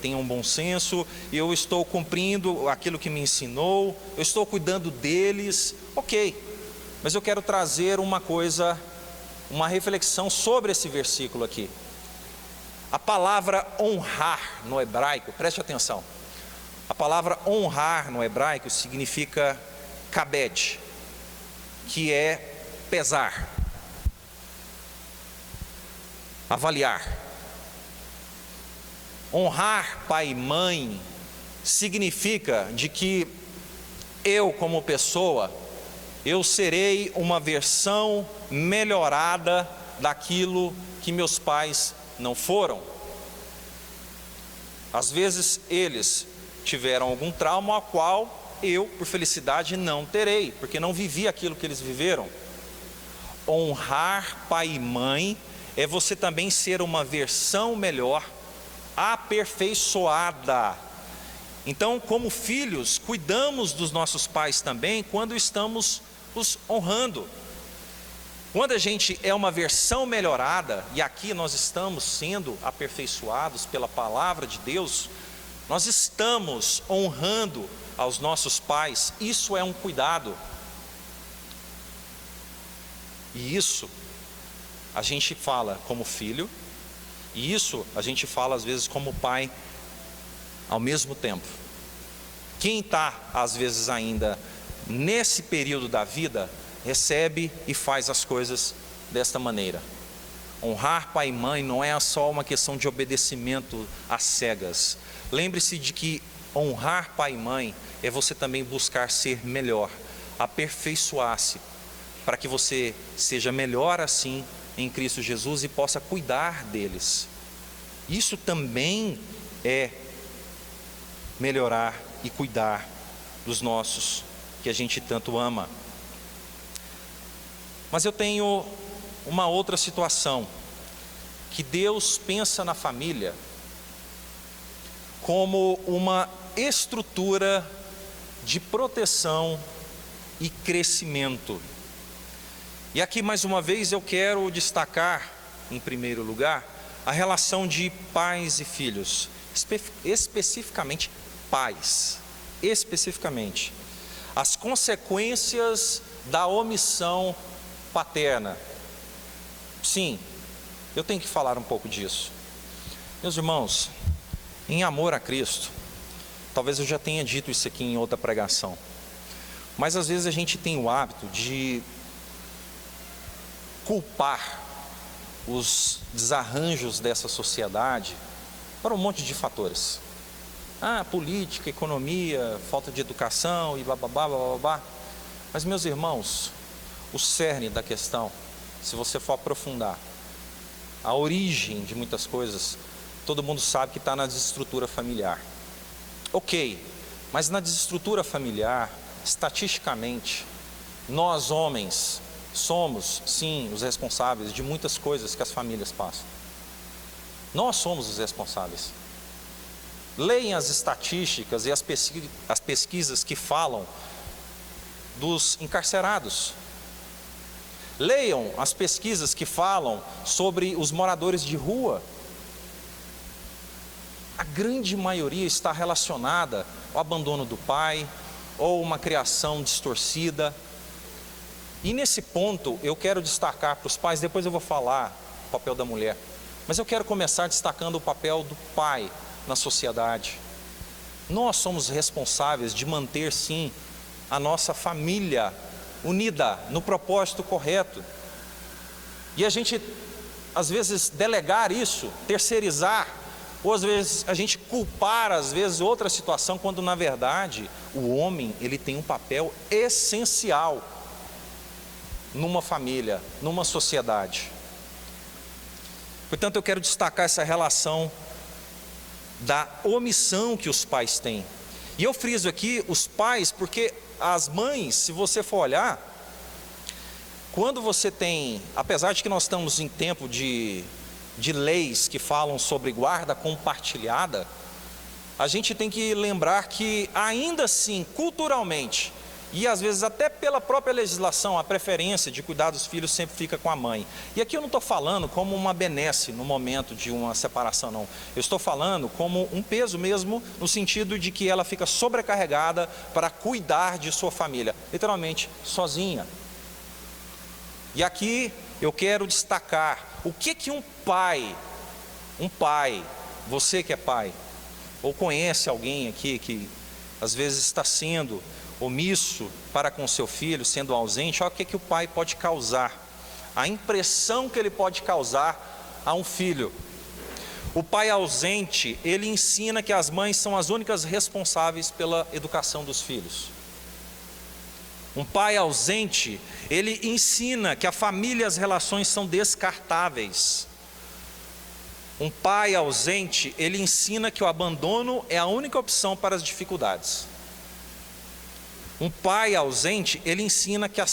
tenham um bom senso, eu estou cumprindo aquilo que me ensinou, eu estou cuidando deles, ok. Mas eu quero trazer uma reflexão sobre esse versículo aqui. A palavra honrar no hebraico, preste atenção. A palavra honrar no hebraico significa kabed, que é pesar, avaliar. Honrar pai e mãe significa de que eu, como pessoa, eu serei uma versão melhorada daquilo que meus pais não foram. Às vezes eles tiveram algum trauma ao qual eu, por felicidade, não terei, porque não vivi aquilo que eles viveram. Honrar pai e mãe é você também ser uma versão melhor, aperfeiçoada. Então, como filhos, cuidamos dos nossos pais também quando estamos os honrando. Quando a gente é uma versão melhorada, e aqui nós estamos sendo aperfeiçoados pela palavra de Deus, nós estamos honrando aos nossos pais. Isso é um cuidado. E isso a gente fala como filho, e isso a gente fala às vezes como pai ao mesmo tempo. Quem está às vezes ainda nesse período da vida, recebe e faz as coisas desta maneira. Honrar pai e mãe não é só uma questão de obedecimento às cegas. Lembre-se de que honrar pai e mãe é você também buscar ser melhor, aperfeiçoar-se, para que você seja melhor assim em Cristo Jesus e possa cuidar deles. Isso também é melhorar e cuidar dos nossos que a gente tanto ama. Mas eu tenho uma outra situação, que Deus pensa na família como uma estrutura de proteção e crescimento. E aqui mais uma vez eu quero destacar, em primeiro lugar, a relação de pais e filhos, especificamente pais, especificamente as consequências da omissão paterna. Sim, eu tenho que falar um pouco disso. Meus irmãos, em amor a Cristo, talvez eu já tenha dito isso aqui em outra pregação, mas às vezes a gente tem o hábito de culpar os desarranjos dessa sociedade para um monte de fatores. Política, economia, falta de educação e bababá, bababá. Mas meus irmãos, o cerne da questão, se você for aprofundar, a origem de muitas coisas, todo mundo sabe que está na desestrutura familiar. Ok, mas na desestrutura familiar, estatisticamente, nós homens somos, sim, os responsáveis de muitas coisas que as famílias passam. Nós somos os responsáveis. Leem as estatísticas e as pesquisas que falam dos encarcerados. Leiam as pesquisas que falam sobre os moradores de rua. A grande maioria está relacionada ao abandono do pai ou uma criação distorcida. E nesse ponto eu quero destacar para os pais, depois eu vou falar o papel da mulher, mas eu quero começar destacando o papel do pai na sociedade. Nós somos responsáveis de manter sim a nossa família unida no propósito correto. E a gente às vezes delegar isso, terceirizar, ou às vezes a gente culpar às vezes outra situação, quando na verdade o homem ele tem um papel essencial numa família, numa sociedade. Portanto, eu quero destacar essa relação da omissão que os pais têm. E eu friso aqui os pais, porque as mães, se você for olhar, quando você tem, apesar de que nós estamos em tempo de leis que falam sobre guarda compartilhada, a gente tem que lembrar que ainda assim, culturalmente, E às vezes até pela própria legislação, a preferência de cuidar dos filhos sempre fica com a mãe. E aqui eu não estou falando como uma benesse no momento de uma separação, não. Eu estou falando como um peso mesmo, no sentido de que ela fica sobrecarregada para cuidar de sua família, literalmente sozinha. E aqui eu quero destacar o que um pai, você que é pai, ou conhece alguém aqui que às vezes está sendo omisso para com seu filho, sendo ausente, olha o que o pai pode causar, a impressão que ele pode causar a um filho. O pai ausente, ele ensina que as mães são as únicas responsáveis pela educação dos filhos. Um pai ausente, ele ensina que a família e as relações são descartáveis. Um pai ausente, ele ensina que o abandono é a única opção para as dificuldades. Um pai ausente, ele ensina que a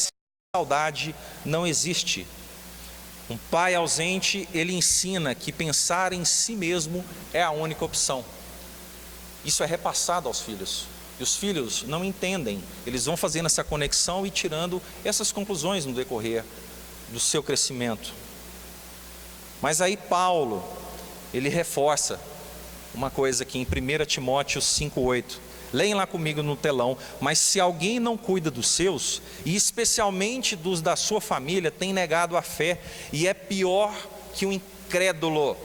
saudade não existe. Um pai ausente, ele ensina que pensar em si mesmo é a única opção. Isso é repassado aos filhos. E os filhos não entendem. Eles vão fazendo essa conexão e tirando essas conclusões no decorrer do seu crescimento. Mas aí Paulo, ele reforça uma coisa aqui em 1 Timóteo 5,8. Leem lá comigo no telão. Mas se alguém não cuida dos seus, e especialmente dos da sua família, tem negado a fé e é pior que o incrédulo.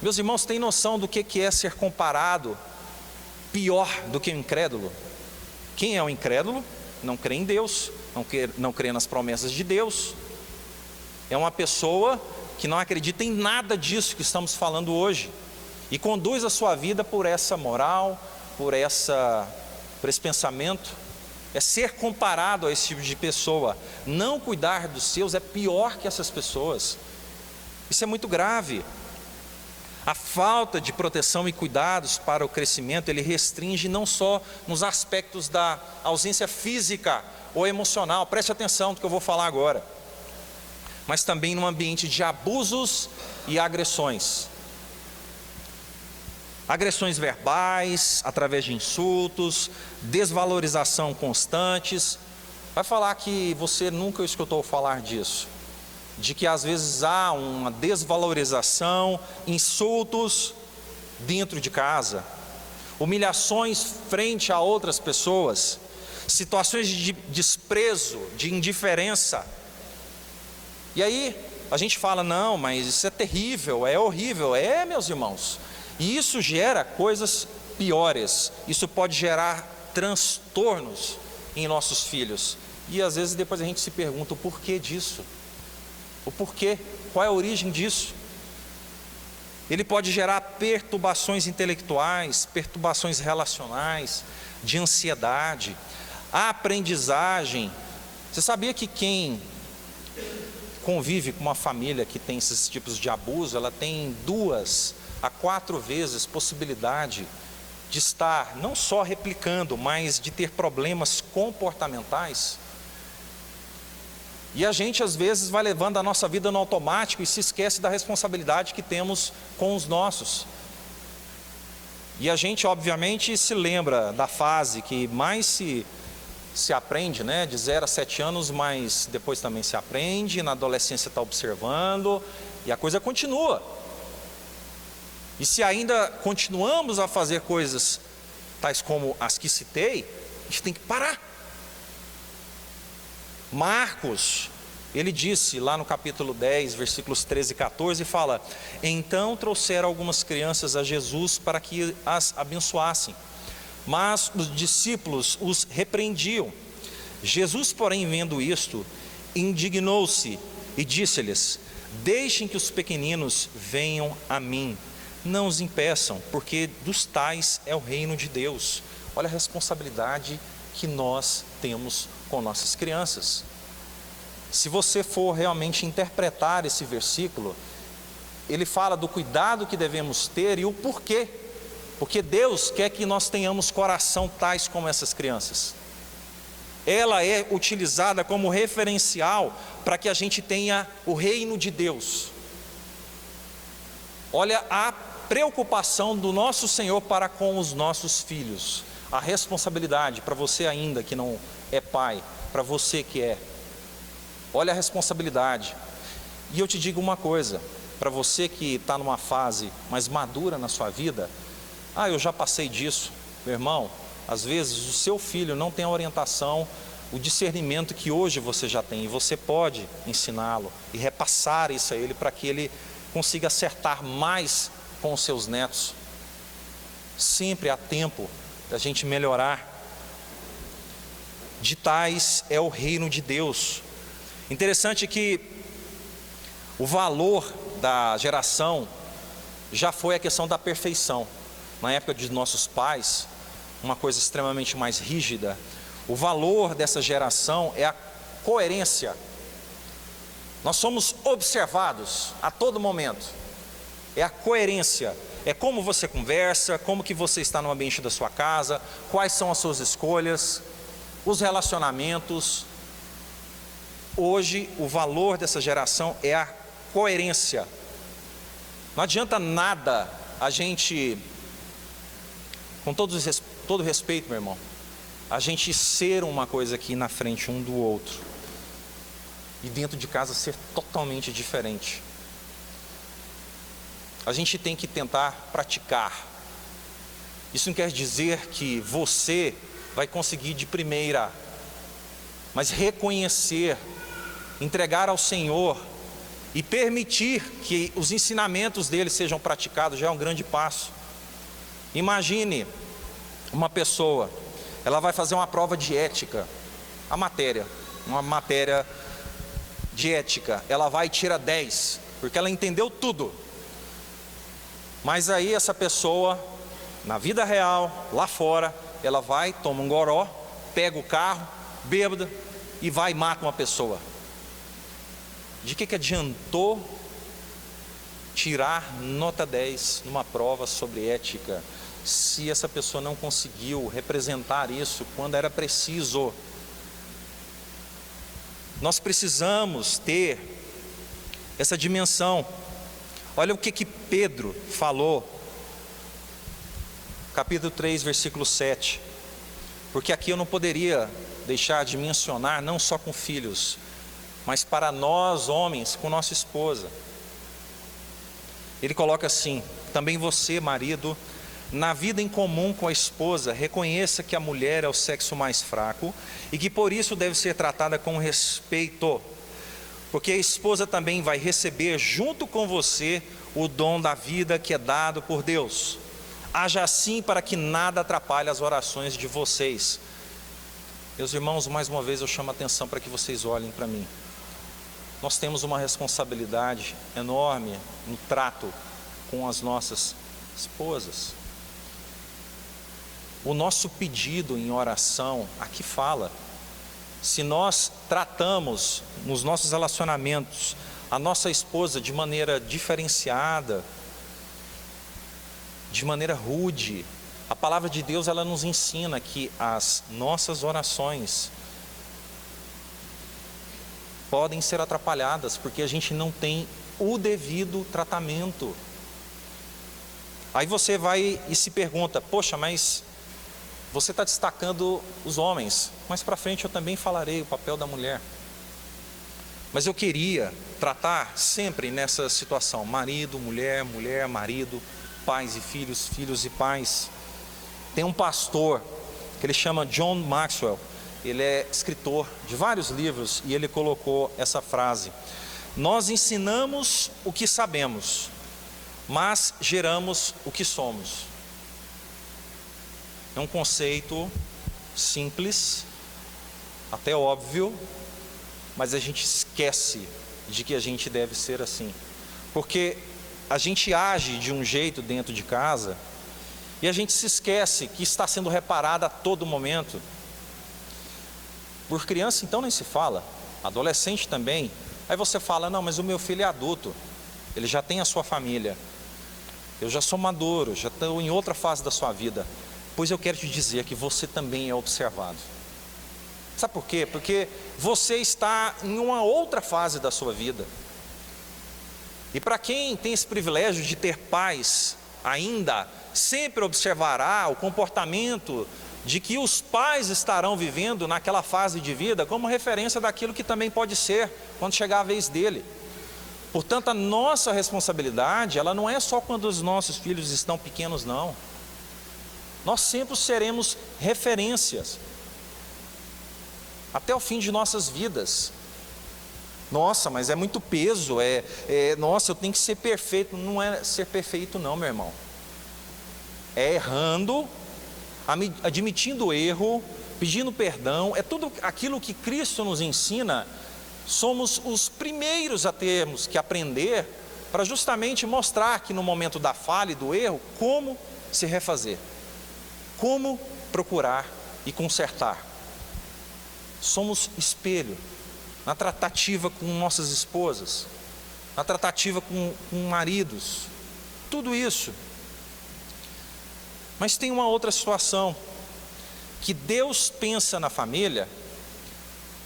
Meus irmãos, têm noção do que é ser comparado pior do que o incrédulo? Quem é o incrédulo? Não crê em Deus, não crê nas promessas de Deus. É uma pessoa que não acredita em nada disso que estamos falando hoje e conduz a sua vida por essa moral, por esse pensamento. É ser comparado a esse tipo de pessoa. Não cuidar dos seus é pior que essas pessoas. Isso é muito grave. A falta de proteção e cuidados para o crescimento, ele restringe não só nos aspectos da ausência física ou emocional, preste atenção no que eu vou falar agora, mas também no ambiente de abusos e agressões. Agressões verbais, através de insultos, desvalorização constantes. Vai falar que você nunca escutou falar disso, de que às vezes há uma desvalorização, insultos dentro de casa, humilhações frente a outras pessoas, situações de desprezo, de indiferença. E aí a gente fala, não, mas isso é terrível, é horrível. É, meus irmãos, e isso gera coisas piores, isso pode gerar transtornos em nossos filhos. E às vezes depois a gente se pergunta o porquê disso. O porquê? Qual é a origem disso? Ele pode gerar perturbações intelectuais, perturbações relacionais, de ansiedade, a aprendizagem. Você sabia que quem convive com uma família que tem esses tipos de abuso, ela tem 2 a 4 vezes possibilidade de estar não só replicando, mas de ter problemas comportamentais? E a gente às vezes vai levando a nossa vida no automático e se esquece da responsabilidade que temos com os nossos. E a gente obviamente se lembra da fase que mais se aprende, né? De 0 a 7 anos, mas depois também se aprende, na adolescência está observando e a coisa continua. E se ainda continuamos a fazer coisas tais como as que citei, a gente tem que parar. Marcos, ele disse lá no capítulo 10, versículos 13 e 14, fala: então trouxeram algumas crianças a Jesus para que as abençoassem, mas os discípulos os repreendiam. Jesus, porém, vendo isto, indignou-se e disse-lhes: deixem que os pequeninos venham a mim, não os impeçam, porque dos tais é o reino de Deus. Olha a responsabilidade que nós temos com nossas crianças. Se você for realmente interpretar esse versículo, ele fala do cuidado que devemos ter e o porquê. Porque Deus quer que nós tenhamos coração tais como essas crianças. Ela é utilizada como referencial para que a gente tenha o reino de Deus. Olha a preocupação do nosso Senhor para com os nossos filhos. a responsabilidade para você ainda que não é pai, para você que é. Olha a responsabilidade. E eu te digo uma coisa, para você que está numa fase mais madura na sua vida, eu já passei disso, meu irmão. Às vezes o seu filho não tem a orientação, o discernimento que hoje você já tem, e você pode ensiná-lo e repassar isso a ele para que ele consiga acertar mais com os seus netos. Sempre há tempo da gente melhorar. De tais é o reino de Deus. Interessante que o valor da geração já foi a questão da perfeição. Na época de nossos pais, uma coisa extremamente mais rígida. O valor dessa geração é a coerência. Nós somos observados a todo momento. É a coerência. É como você conversa, como que você está no ambiente da sua casa, quais são as suas escolhas, os relacionamentos. Hoje, o valor dessa geração é a coerência. Não adianta nada a gente, com todo respeito, meu irmão, a gente ser uma coisa aqui na frente um do outro e dentro de casa ser totalmente diferente. A gente tem que tentar praticar. Isso não quer dizer que você vai conseguir de primeira, mas reconhecer, entregar ao Senhor e permitir que os ensinamentos dele sejam praticados já é um grande passo. Imagine uma pessoa, ela vai fazer uma prova de ética, uma matéria de ética, ela vai e tira 10, porque ela entendeu tudo. Mas aí essa pessoa, na vida real, lá fora, ela vai, toma um goró, pega o carro, bêbada, e vai e mata uma pessoa. De que adiantou tirar nota 10 numa prova sobre ética, se essa pessoa não conseguiu representar isso quando era preciso? Nós precisamos ter essa dimensão. Olha o que Pedro falou, capítulo 3, versículo 7. Porque aqui eu não poderia deixar de mencionar, não só com filhos, mas para nós homens, com nossa esposa. Ele coloca assim: também você, marido, na vida em comum com a esposa, reconheça que a mulher é o sexo mais fraco e que por isso deve ser tratada com respeito, porque a esposa também vai receber junto com você o dom da vida que é dado por Deus. Haja assim para que nada atrapalhe as orações de vocês. Meus irmãos, mais uma vez eu chamo a atenção para que vocês olhem para mim. Nós temos uma responsabilidade enorme no trato com as nossas esposas. O nosso pedido em oração aqui fala: se nós tratamos nos nossos relacionamentos a nossa esposa de maneira diferenciada, de maneira rude, a palavra de Deus ela nos ensina que as nossas orações podem ser atrapalhadas porque a gente não tem o devido tratamento. Aí você vai e se pergunta: poxa, mas você está destacando os homens. Mais para frente eu também falarei o papel da mulher. Mas eu queria tratar sempre nessa situação: marido, mulher, mulher, marido, pais e filhos, filhos e pais. Tem um pastor que ele chama John Maxwell. Ele é escritor de vários livros e ele colocou essa frase: nós ensinamos o que sabemos, mas geramos o que somos. É um conceito simples, até óbvio, mas a gente esquece de que a gente deve ser assim, porque a gente age de um jeito dentro de casa e a gente se esquece que está sendo reparado a todo momento. Por criança então nem se fala, adolescente também. Aí você fala: não, mas o meu filho é adulto, ele já tem a sua família, eu já sou maduro, já estou em outra fase da sua vida. Pois eu quero te dizer que você também é observado. Sabe por quê? Porque você está em uma outra fase da sua vida. E para quem tem esse privilégio de ter pais ainda, sempre observará o comportamento de que os pais estarão vivendo naquela fase de vida como referência daquilo que também pode ser quando chegar a vez dele. Portanto, a nossa responsabilidade, ela não é só quando os nossos filhos estão pequenos, não. Nós sempre seremos referências até o fim de nossas vidas. Nossa, mas é muito peso, nossa, eu tenho que ser perfeito. Não é ser perfeito não, meu irmão. É errando, admitindo o erro, pedindo perdão. É tudo aquilo que Cristo nos ensina. Somos os primeiros a termos que aprender para justamente mostrar que no momento da falha e do erro, como se refazer, como procurar e consertar. Somos espelho na tratativa com nossas esposas, na tratativa com maridos, tudo isso. Mas tem uma outra situação, que Deus pensa na família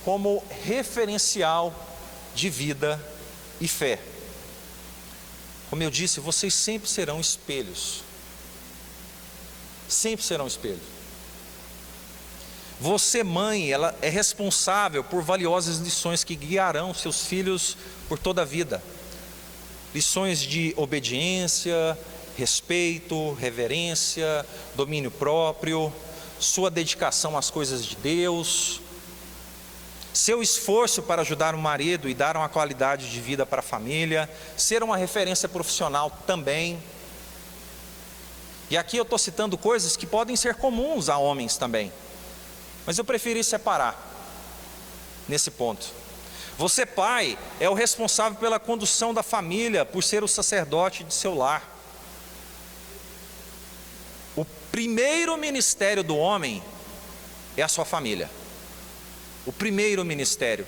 como referencial de vida e fé. Como eu disse, vocês sempre serão espelhos. Sempre serão espelhos. Você, mãe, ela é responsável por valiosas lições que guiarão seus filhos por toda a vida. Lições de obediência, respeito, reverência, domínio próprio, sua dedicação às coisas de Deus, seu esforço para ajudar o marido e dar uma qualidade de vida para a família, ser uma referência profissional também. E aqui eu estou citando coisas que podem ser comuns a homens também, mas eu preferi separar nesse ponto. Você, pai, é o responsável pela condução da família, por ser o sacerdote de seu lar. O primeiro ministério do homem é a sua família. O primeiro ministério.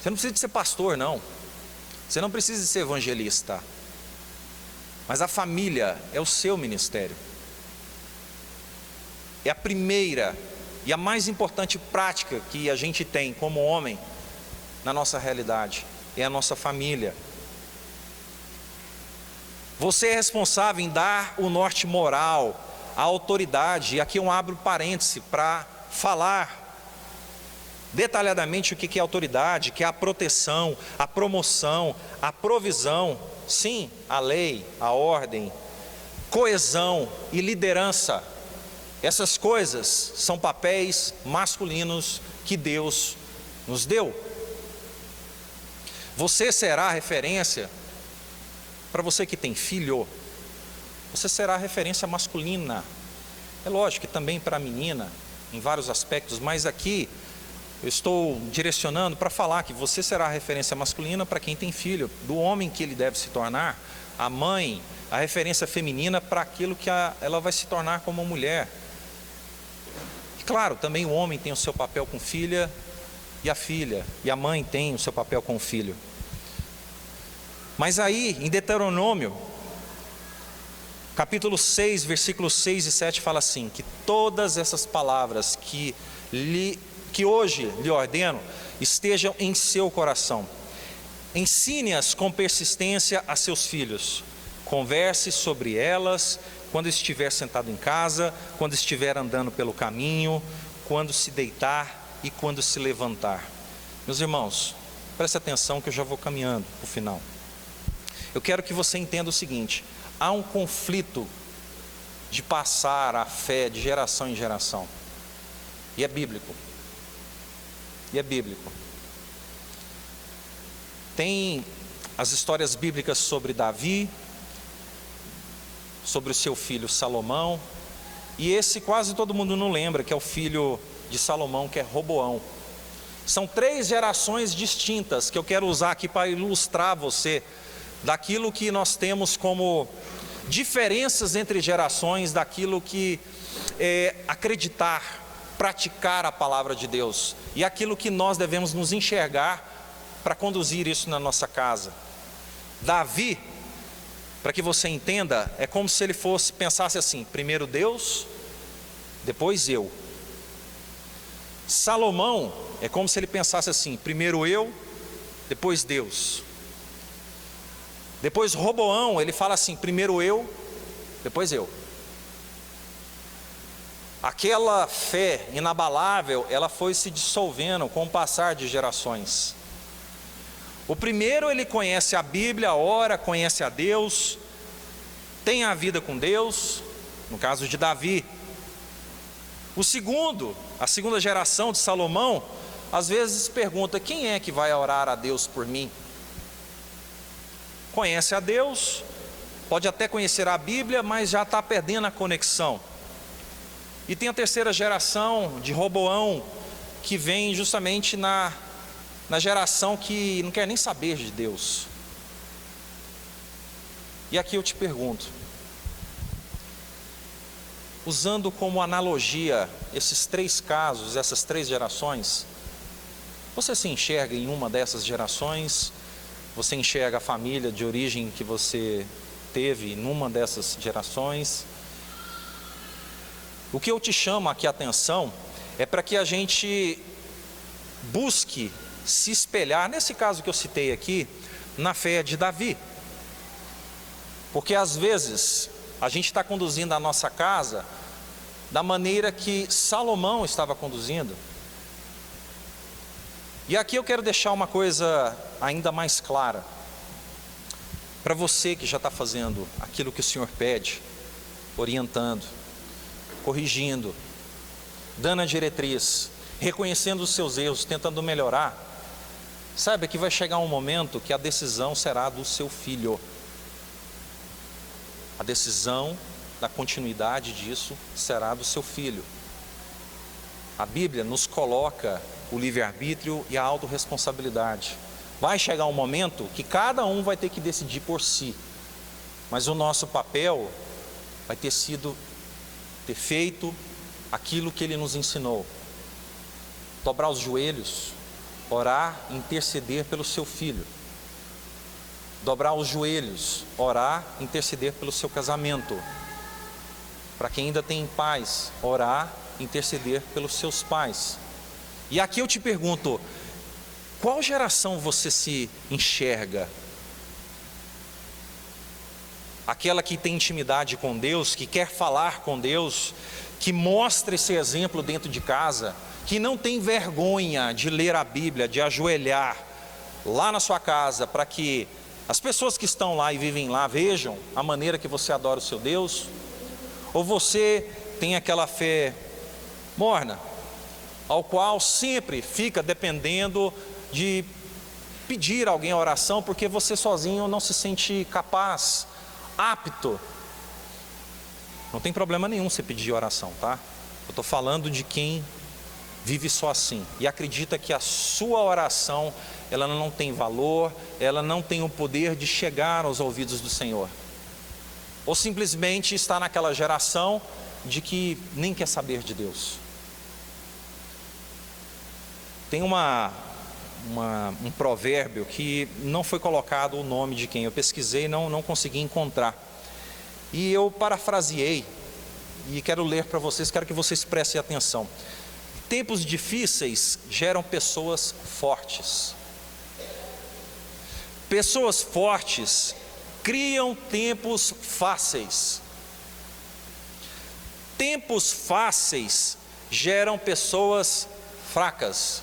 Você não precisa de ser pastor, não. Você não precisa de ser evangelista. Mas a família é o seu ministério. É a primeira e a mais importante prática que a gente tem como homem na nossa realidade. É a nossa família. Você é responsável em dar o norte moral, a autoridade. E aqui eu abro parêntese para falar detalhadamente o que é autoridade, que é a proteção, a promoção, a provisão, sim, a lei, a ordem, coesão e liderança. Essas coisas são papéis masculinos que Deus nos deu. Você será referência, para você que tem filho, você será referência masculina. É lógico que também para a menina, em vários aspectos, mas aqui eu estou direcionando para falar que você será a referência masculina para quem tem filho, do homem que ele deve se tornar, a mãe, a referência feminina para aquilo que ela vai se tornar como mulher. E claro, também o homem tem o seu papel com filha e a filha, e a mãe tem o seu papel com o filho. Mas aí, em Deuteronômio, capítulo 6, versículos 6 e 7 fala assim, que todas essas palavras que hoje lhe ordeno, estejam em seu coração. Ensine-as com persistência a seus filhos. Converse sobre elas quando estiver sentado em casa, quando estiver andando pelo caminho, quando se deitar e quando se levantar. Meus irmãos, preste atenção que eu já vou caminhando para o final. Eu quero que você entenda o seguinte: há um conflito de passar a fé de geração em geração. E é bíblico. E é bíblico. Tem as histórias bíblicas sobre Davi, sobre o seu filho Salomão, e esse quase todo mundo não lembra, que é o filho de Salomão, que é Roboão. São 3 gerações distintas que eu quero usar aqui para ilustrar você daquilo que nós temos como diferenças entre gerações, daquilo que é acreditar, praticar a palavra de Deus, e aquilo que nós devemos nos enxergar para conduzir isso na nossa casa. Davi, para que você entenda, é como se ele pensasse assim: primeiro Deus, depois eu. Salomão é como se ele pensasse assim: primeiro eu, depois Deus. Depois Roboão, ele fala assim: primeiro eu, depois eu. aquela fé inabalável, ela foi se dissolvendo com o passar de gerações. O primeiro, ele conhece a Bíblia, ora, conhece a Deus, tem a vida com Deus, no caso de Davi. O segundo, a segunda geração de Salomão, às vezes pergunta: quem é que vai orar a Deus por mim? Conhece a Deus, pode até conhecer a Bíblia, mas já está perdendo a conexão. E tem a terceira geração de Roboão, que vem justamente na geração que não quer nem saber de Deus. E aqui eu te pergunto, usando como analogia esses três casos, essas três gerações, você se enxerga em uma dessas gerações? Você enxerga a família de origem que você teve numa dessas gerações? O que eu te chamo aqui a atenção é para que a gente busque se espelhar, nesse caso que eu citei aqui, na fé de Davi. Porque às vezes a gente está conduzindo a nossa casa da maneira que Salomão estava conduzindo. E aqui eu quero deixar uma coisa ainda mais clara. Para você que já está fazendo aquilo que o Senhor pede, orientando, corrigindo, dando a diretriz, reconhecendo os seus erros, tentando melhorar, saiba que vai chegar um momento que a decisão será do seu filho. A decisão da continuidade disso será do seu filho. A Bíblia nos coloca o livre-arbítrio e a autorresponsabilidade. Vai chegar um momento que cada um vai ter que decidir por si, mas o nosso papel vai ter feito aquilo que Ele nos ensinou: dobrar os joelhos, orar, interceder pelo seu filho. Dobrar os joelhos, orar, interceder pelo seu casamento. Para quem ainda tem pais, orar, interceder pelos seus pais. E aqui eu te pergunto, qual geração você se enxerga? Aquela que tem intimidade com Deus, que quer falar com Deus, que mostra esse exemplo dentro de casa, que não tem vergonha de ler a Bíblia, de ajoelhar lá na sua casa, para que as pessoas que estão lá e vivem lá vejam a maneira que você adora o seu Deus? Ou você tem aquela fé morna, ao qual sempre fica dependendo de pedir a alguém a oração, porque você sozinho não se sente capaz, apto? Não tem problema nenhum você pedir oração, tá? Eu estou falando de quem vive só assim e acredita que a sua oração, ela não tem valor, ela não tem o poder de chegar aos ouvidos do Senhor. Ou simplesmente está naquela geração de que nem quer saber de Deus. Tem um provérbio que não foi colocado o nome de quem eu pesquisei e não consegui encontrar. E eu parafraseei e quero ler para vocês, quero que vocês prestem atenção. Tempos difíceis geram pessoas fortes. Pessoas fortes criam tempos fáceis. Tempos fáceis geram pessoas fracas.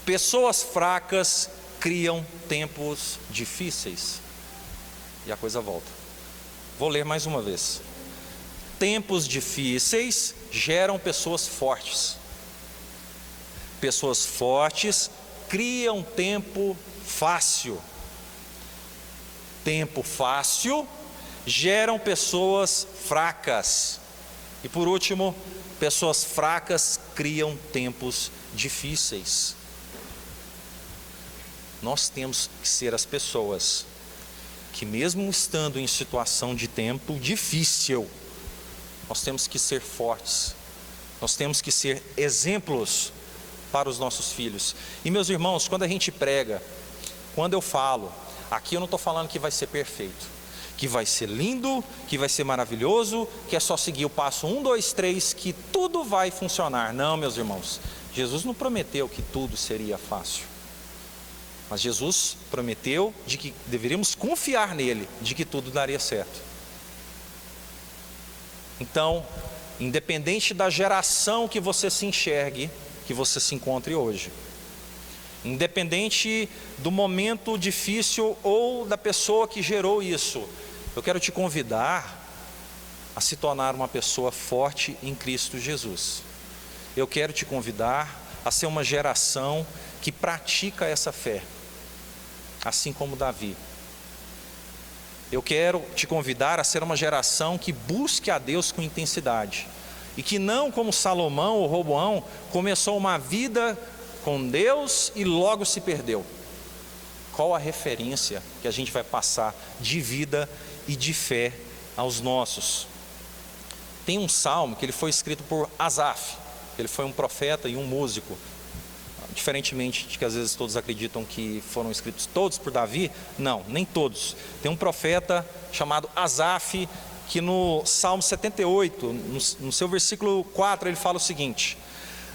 Pessoas fracas criam tempos difíceis. E a coisa volta. Vou ler mais uma vez. Tempos difíceis geram pessoas fortes. Pessoas fortes criam tempo fácil. Tempo fácil geram pessoas fracas. E por último, pessoas fracas criam tempos difíceis. Nós temos que ser as pessoas que, mesmo estando em situação de tempo difícil, nós temos que ser fortes, nós temos que ser exemplos para os nossos filhos. E meus irmãos, quando a gente prega, quando eu falo, aqui eu não estou falando que vai ser perfeito, que vai ser lindo, que vai ser maravilhoso, que é só seguir o passo 1, 2, 3, que tudo vai funcionar. Não, meus irmãos, Jesus não prometeu que tudo seria fácil. Mas Jesus prometeu de que deveríamos confiar nele, de que tudo daria certo. Então, independente da geração que você se enxergue, que você se encontre hoje, independente do momento difícil ou da pessoa que gerou isso, eu quero te convidar a se tornar uma pessoa forte em Cristo Jesus. Eu quero te convidar a ser uma geração que pratica essa fé, assim como Davi. Eu quero te convidar a ser uma geração que busque a Deus com intensidade, e que não como Salomão ou Roboão, começou uma vida com Deus e logo se perdeu. Qual a referência que a gente vai passar de vida e de fé aos nossos? Tem um salmo que ele foi escrito por Asaf, ele foi um profeta e um músico, diferentemente de que às vezes todos acreditam que foram escritos todos por Davi. Não, nem todos. Tem um profeta chamado Asaf, que no Salmo 78, no seu versículo 4, ele fala o seguinte: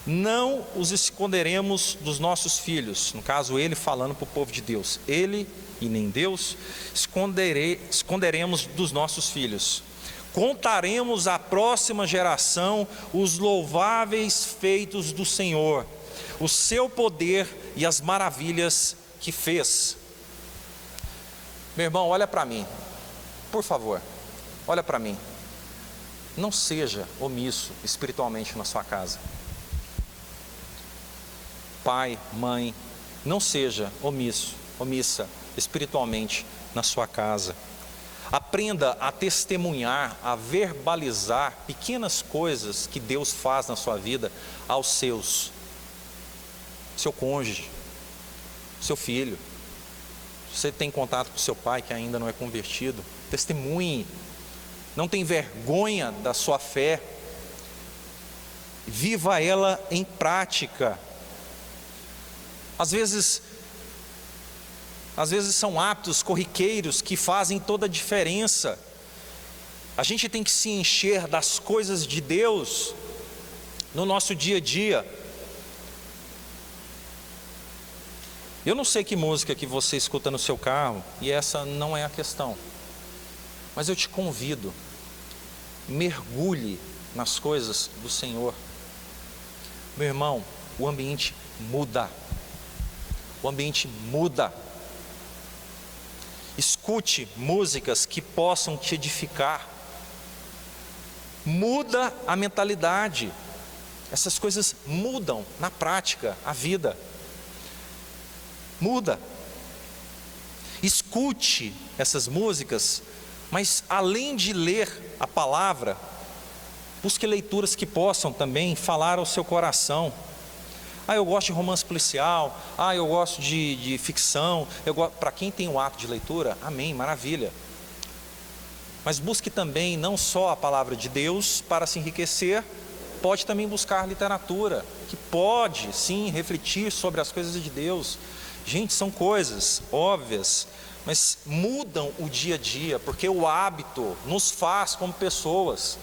não os esconderemos dos nossos filhos. No caso, ele falando para o povo de Deus, ele e nem Deus, esconderemos dos nossos filhos. Contaremos à próxima geração os louváveis feitos do Senhor, o seu poder e as maravilhas que fez. Meu irmão, olha para mim, por favor, olha para mim. Não seja omisso espiritualmente na sua casa. Pai, mãe, não seja omissa espiritualmente na sua casa. Aprenda a testemunhar, a verbalizar pequenas coisas que Deus faz na sua vida aos seus. Seu cônjuge, seu filho. Se você tem contato com seu pai que ainda não é convertido, testemunhe. Não tem vergonha da sua fé. Viva ela em prática. Às vezes são hábitos corriqueiros que fazem toda a diferença. A gente tem que se encher das coisas de Deus no nosso dia a dia. Eu não sei que música que você escuta no seu carro, e essa não é a questão, mas eu te convido, mergulhe nas coisas do Senhor. Meu irmão, o ambiente muda. O ambiente muda. Escute músicas que possam te edificar. Muda a mentalidade. Essas coisas mudam na prática a vida. Muda. Escute essas músicas, mas além de ler a palavra, busque leituras que possam também falar ao seu coração. Eu gosto de romance policial, eu gosto de ficção. Para quem tem o hábito de leitura, amém, maravilha. Mas busque também não só a palavra de Deus para se enriquecer, pode também buscar literatura, que pode sim refletir sobre as coisas de Deus. Gente, são coisas óbvias, mas mudam o dia a dia, porque o hábito nos faz como pessoas.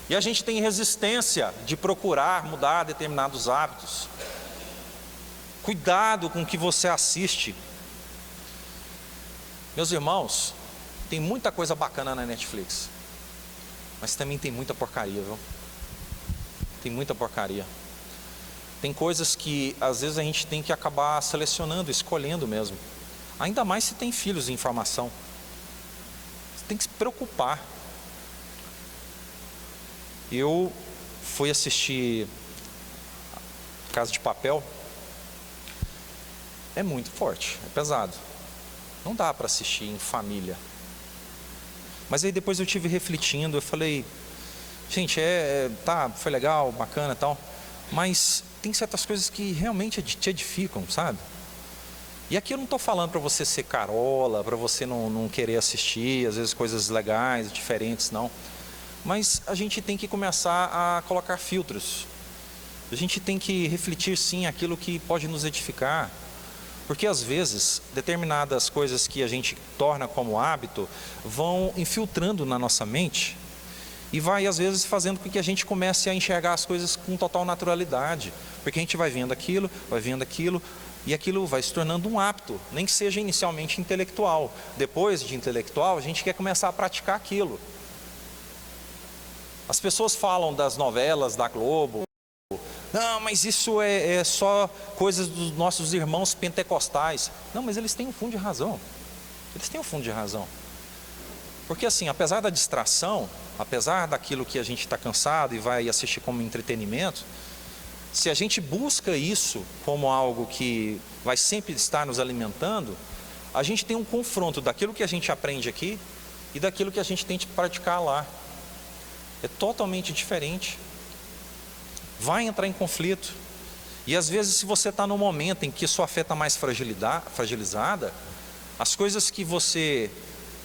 E a gente tem resistência de procurar mudar determinados hábitos. Cuidado com o que você assiste. Meus irmãos, tem muita coisa bacana na Netflix, mas também tem muita porcaria, viu? Tem muita porcaria. Tem coisas que às vezes a gente tem que acabar selecionando, escolhendo mesmo. Ainda mais se tem filhos em formação. Você tem que se preocupar. Eu fui assistir Casa de Papel. É muito forte, é pesado. Não dá para assistir em família. Mas aí depois eu tive refletindo, eu falei, gente, foi legal, bacana e tal, mas tem certas coisas que realmente te edificam, sabe? E aqui eu não estou falando para você ser carola, para você não querer assistir, às vezes coisas legais, diferentes, não. Mas a gente tem que começar a colocar filtros. A gente tem que refletir sim aquilo que pode nos edificar. Porque às vezes determinadas coisas que a gente torna como hábito vão infiltrando na nossa mente e vai às vezes fazendo com que a gente comece a enxergar as coisas com total naturalidade. Porque a gente vai vendo aquilo e aquilo vai se tornando um hábito, nem que seja inicialmente intelectual. Depois de intelectual a gente quer começar a praticar aquilo. As pessoas falam das novelas da Globo. Não, mas isso é só coisas dos nossos irmãos pentecostais. Não, mas eles têm um fundo de razão. Eles têm um fundo de razão. Porque assim, apesar da distração, apesar daquilo que a gente está cansado e vai assistir como entretenimento, se a gente busca isso como algo que vai sempre estar nos alimentando, a gente tem um confronto daquilo que a gente aprende aqui e daquilo que a gente tem que praticar lá. É totalmente diferente. Vai entrar em conflito. E às vezes, se você está num momento em que sua fé está mais fragilizada, as coisas que você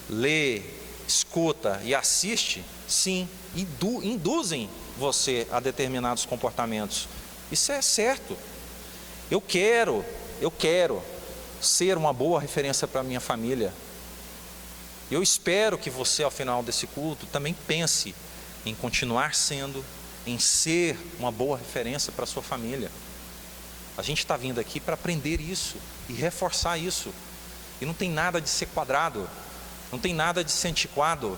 lê, escuta e assiste, sim, induzem você a determinados comportamentos. Isso é certo. Eu quero ser uma boa referência para a minha família. Eu espero que você, ao final desse culto, também pense em continuar sendo, em ser uma boa referência para a sua família. A gente está vindo aqui para aprender isso e reforçar isso. E não tem nada de ser quadrado, não tem nada de ser antiquado.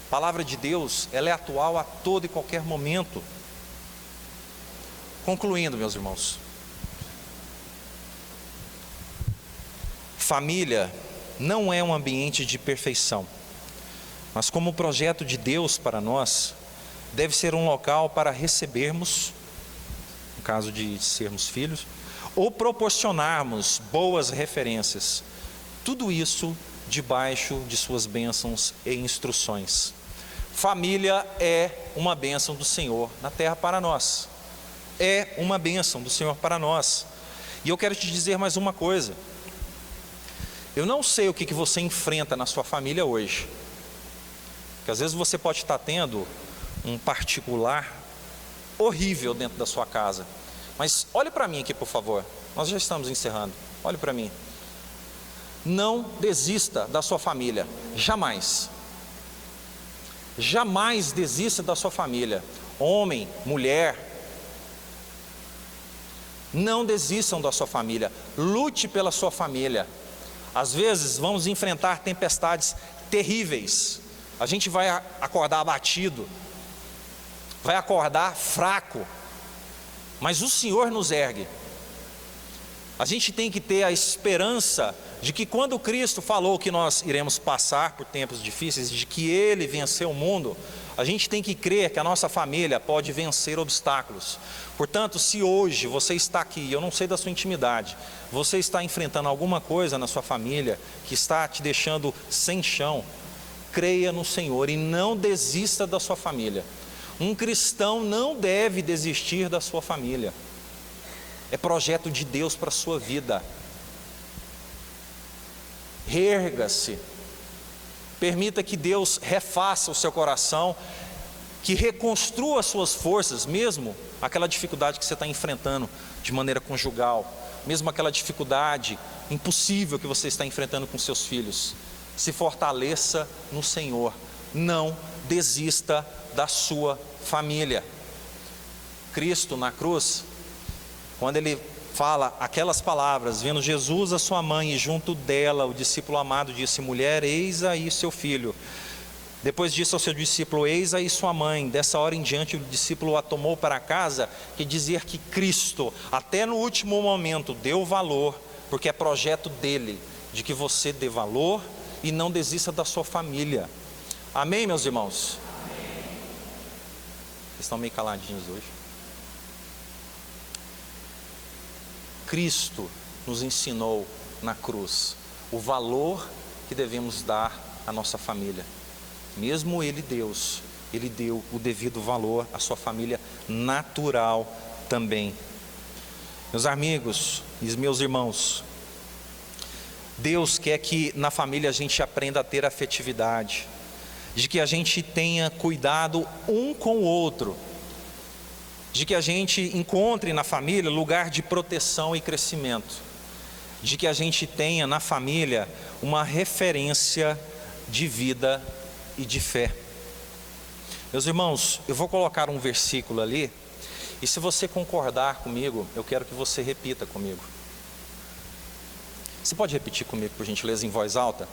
A palavra de Deus, ela é atual a todo e qualquer momento. Concluindo, meus irmãos, família não é um ambiente de perfeição, mas como projeto de Deus para nós, deve ser um local para recebermos, no caso de sermos filhos, ou proporcionarmos boas referências. Tudo isso debaixo de suas bênçãos e instruções. Família é uma bênção do Senhor na terra para nós. É uma bênção do Senhor para nós. E eu quero te dizer mais uma coisa. Eu não sei o que você enfrenta na sua família hoje. Porque às vezes você pode estar tendo um particular horrível dentro da sua casa. Mas olhe para mim aqui, por favor. Nós já estamos encerrando. Olhe para mim. Não desista da sua família. Jamais. Jamais desista da sua família. Homem, mulher. Não desistam da sua família. Lute pela sua família. Às vezes vamos enfrentar tempestades terríveis. A gente vai acordar abatido, vai acordar fraco, mas o Senhor nos ergue. A gente tem que ter a esperança de que quando Cristo falou que nós iremos passar por tempos difíceis, de que Ele venceu o mundo, a gente tem que crer que a nossa família pode vencer obstáculos. Portanto, se hoje você está aqui, eu não sei da sua intimidade, você está enfrentando alguma coisa na sua família que está te deixando sem chão, creia no Senhor e não desista da sua família. Um cristão não deve desistir da sua família. É projeto de Deus para a sua vida. Reerga-se. Permita que Deus refaça o seu coração, que reconstrua as suas forças, mesmo aquela dificuldade que você está enfrentando de maneira conjugal, mesmo aquela dificuldade impossível que você está enfrentando com seus filhos. Se fortaleça no Senhor. Não desista da sua família. Cristo na cruz, quando Ele fala aquelas palavras, vendo Jesus a sua mãe e junto dela o discípulo amado disse: mulher, eis aí seu filho. Depois disse ao seu discípulo: eis aí sua mãe. Dessa hora em diante o discípulo a tomou para casa, que dizer que Cristo até no último momento deu valor, porque é projeto dele, de que você dê valor e não desista da sua família. Amém, meus irmãos? Amém. Vocês estão meio caladinhos hoje. Cristo nos ensinou na cruz o valor que devemos dar à nossa família. Mesmo Ele, Deus, Ele deu o devido valor à sua família natural também. Meus amigos e meus irmãos, Deus quer que na família a gente aprenda a ter afetividade, de que a gente tenha cuidado um com o outro, de que a gente encontre na família lugar de proteção e crescimento, de que a gente tenha na família uma referência de vida e de fé. Meus irmãos, eu vou colocar um versículo ali, e se você concordar comigo, eu quero que você repita comigo. Você pode repetir comigo, por gentileza, em voz alta?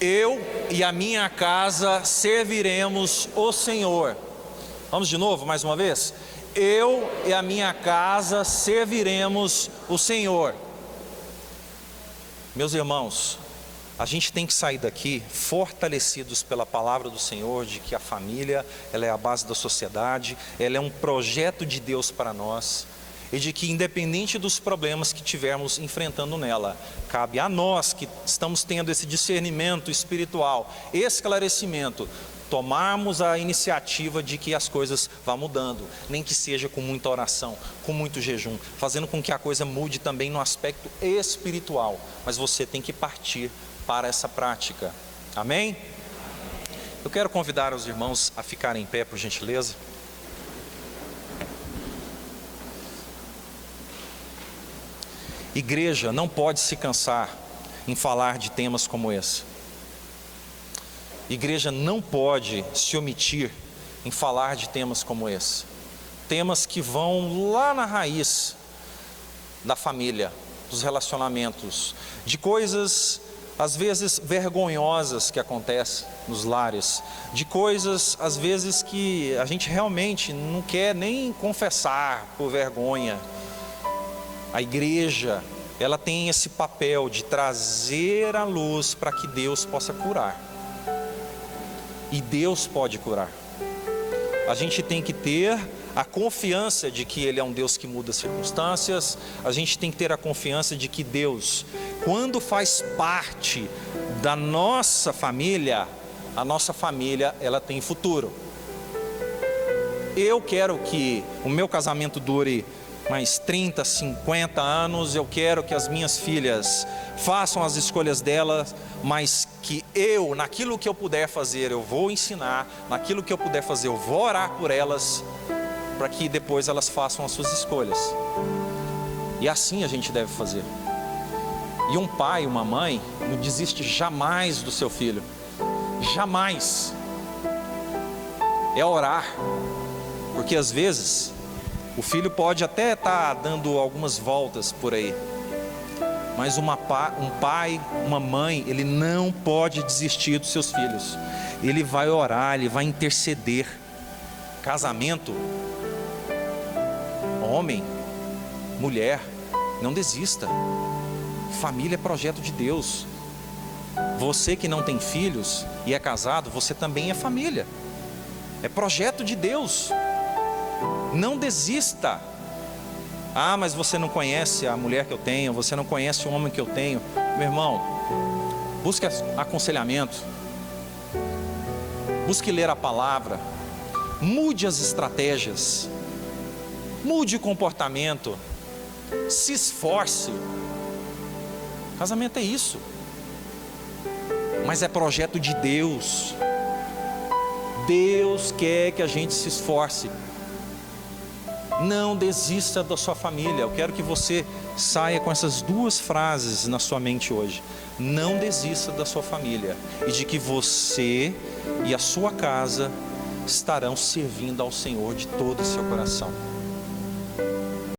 Eu e a minha casa serviremos o Senhor. Vamos de novo, mais uma vez? Eu e a minha casa serviremos o Senhor. Meus irmãos, a gente tem que sair daqui fortalecidos pela palavra do Senhor, de que a família, ela é a base da sociedade, ela é um projeto de Deus para nós, e de que independente dos problemas que tivermos enfrentando nela, cabe a nós que estamos tendo esse discernimento espiritual, esclarecimento, tomarmos a iniciativa de que as coisas vão mudando, nem que seja com muita oração, com muito jejum, fazendo com que a coisa mude também no aspecto espiritual, mas você tem que partir para essa prática, amém? Eu quero convidar os irmãos a ficarem em pé, por gentileza. Igreja não pode se cansar em falar de temas como esse. Igreja não pode se omitir em falar de temas como esse. Temas que vão lá na raiz da família, dos relacionamentos, de coisas às vezes vergonhosas que acontecem nos lares, de coisas às vezes que a gente realmente não quer nem confessar por vergonha. A igreja, ela tem esse papel de trazer a luz para que Deus possa curar. E Deus pode curar. A gente tem que ter a confiança de que Ele é um Deus que muda as circunstâncias. A gente tem que ter a confiança de que Deus, quando faz parte da nossa família, a nossa família, ela tem futuro. Eu quero que o meu casamento dure mais 30, 50 anos, eu quero que as minhas filhas façam as escolhas delas, mas que eu, naquilo que eu puder fazer, eu vou ensinar, naquilo que eu puder fazer, eu vou orar por elas, para que depois elas façam as suas escolhas. E assim a gente deve fazer. E um pai, uma mãe, não desiste jamais do seu filho, jamais. É orar, porque às vezes o filho pode até estar dando algumas voltas por aí, mas um pai, uma mãe, ele não pode desistir dos seus filhos. Ele vai orar, ele vai interceder. Casamento, homem, mulher, não desista. Família é projeto de Deus. Você que não tem filhos e é casado, você também é família. É projeto de Deus. Não desista. Ah, mas você não conhece a mulher que eu tenho, você não conhece o homem que eu tenho. Meu irmão, busque aconselhamento, busque ler a palavra, mude as estratégias, mude o comportamento, se esforce. Casamento é isso, mas é projeto de Deus. Deus quer que a gente se esforce. Não desista da sua família. Eu quero que você saia com essas duas frases na sua mente hoje. Não desista da sua família, e de que você e a sua casa estarão servindo ao Senhor de todo o seu coração.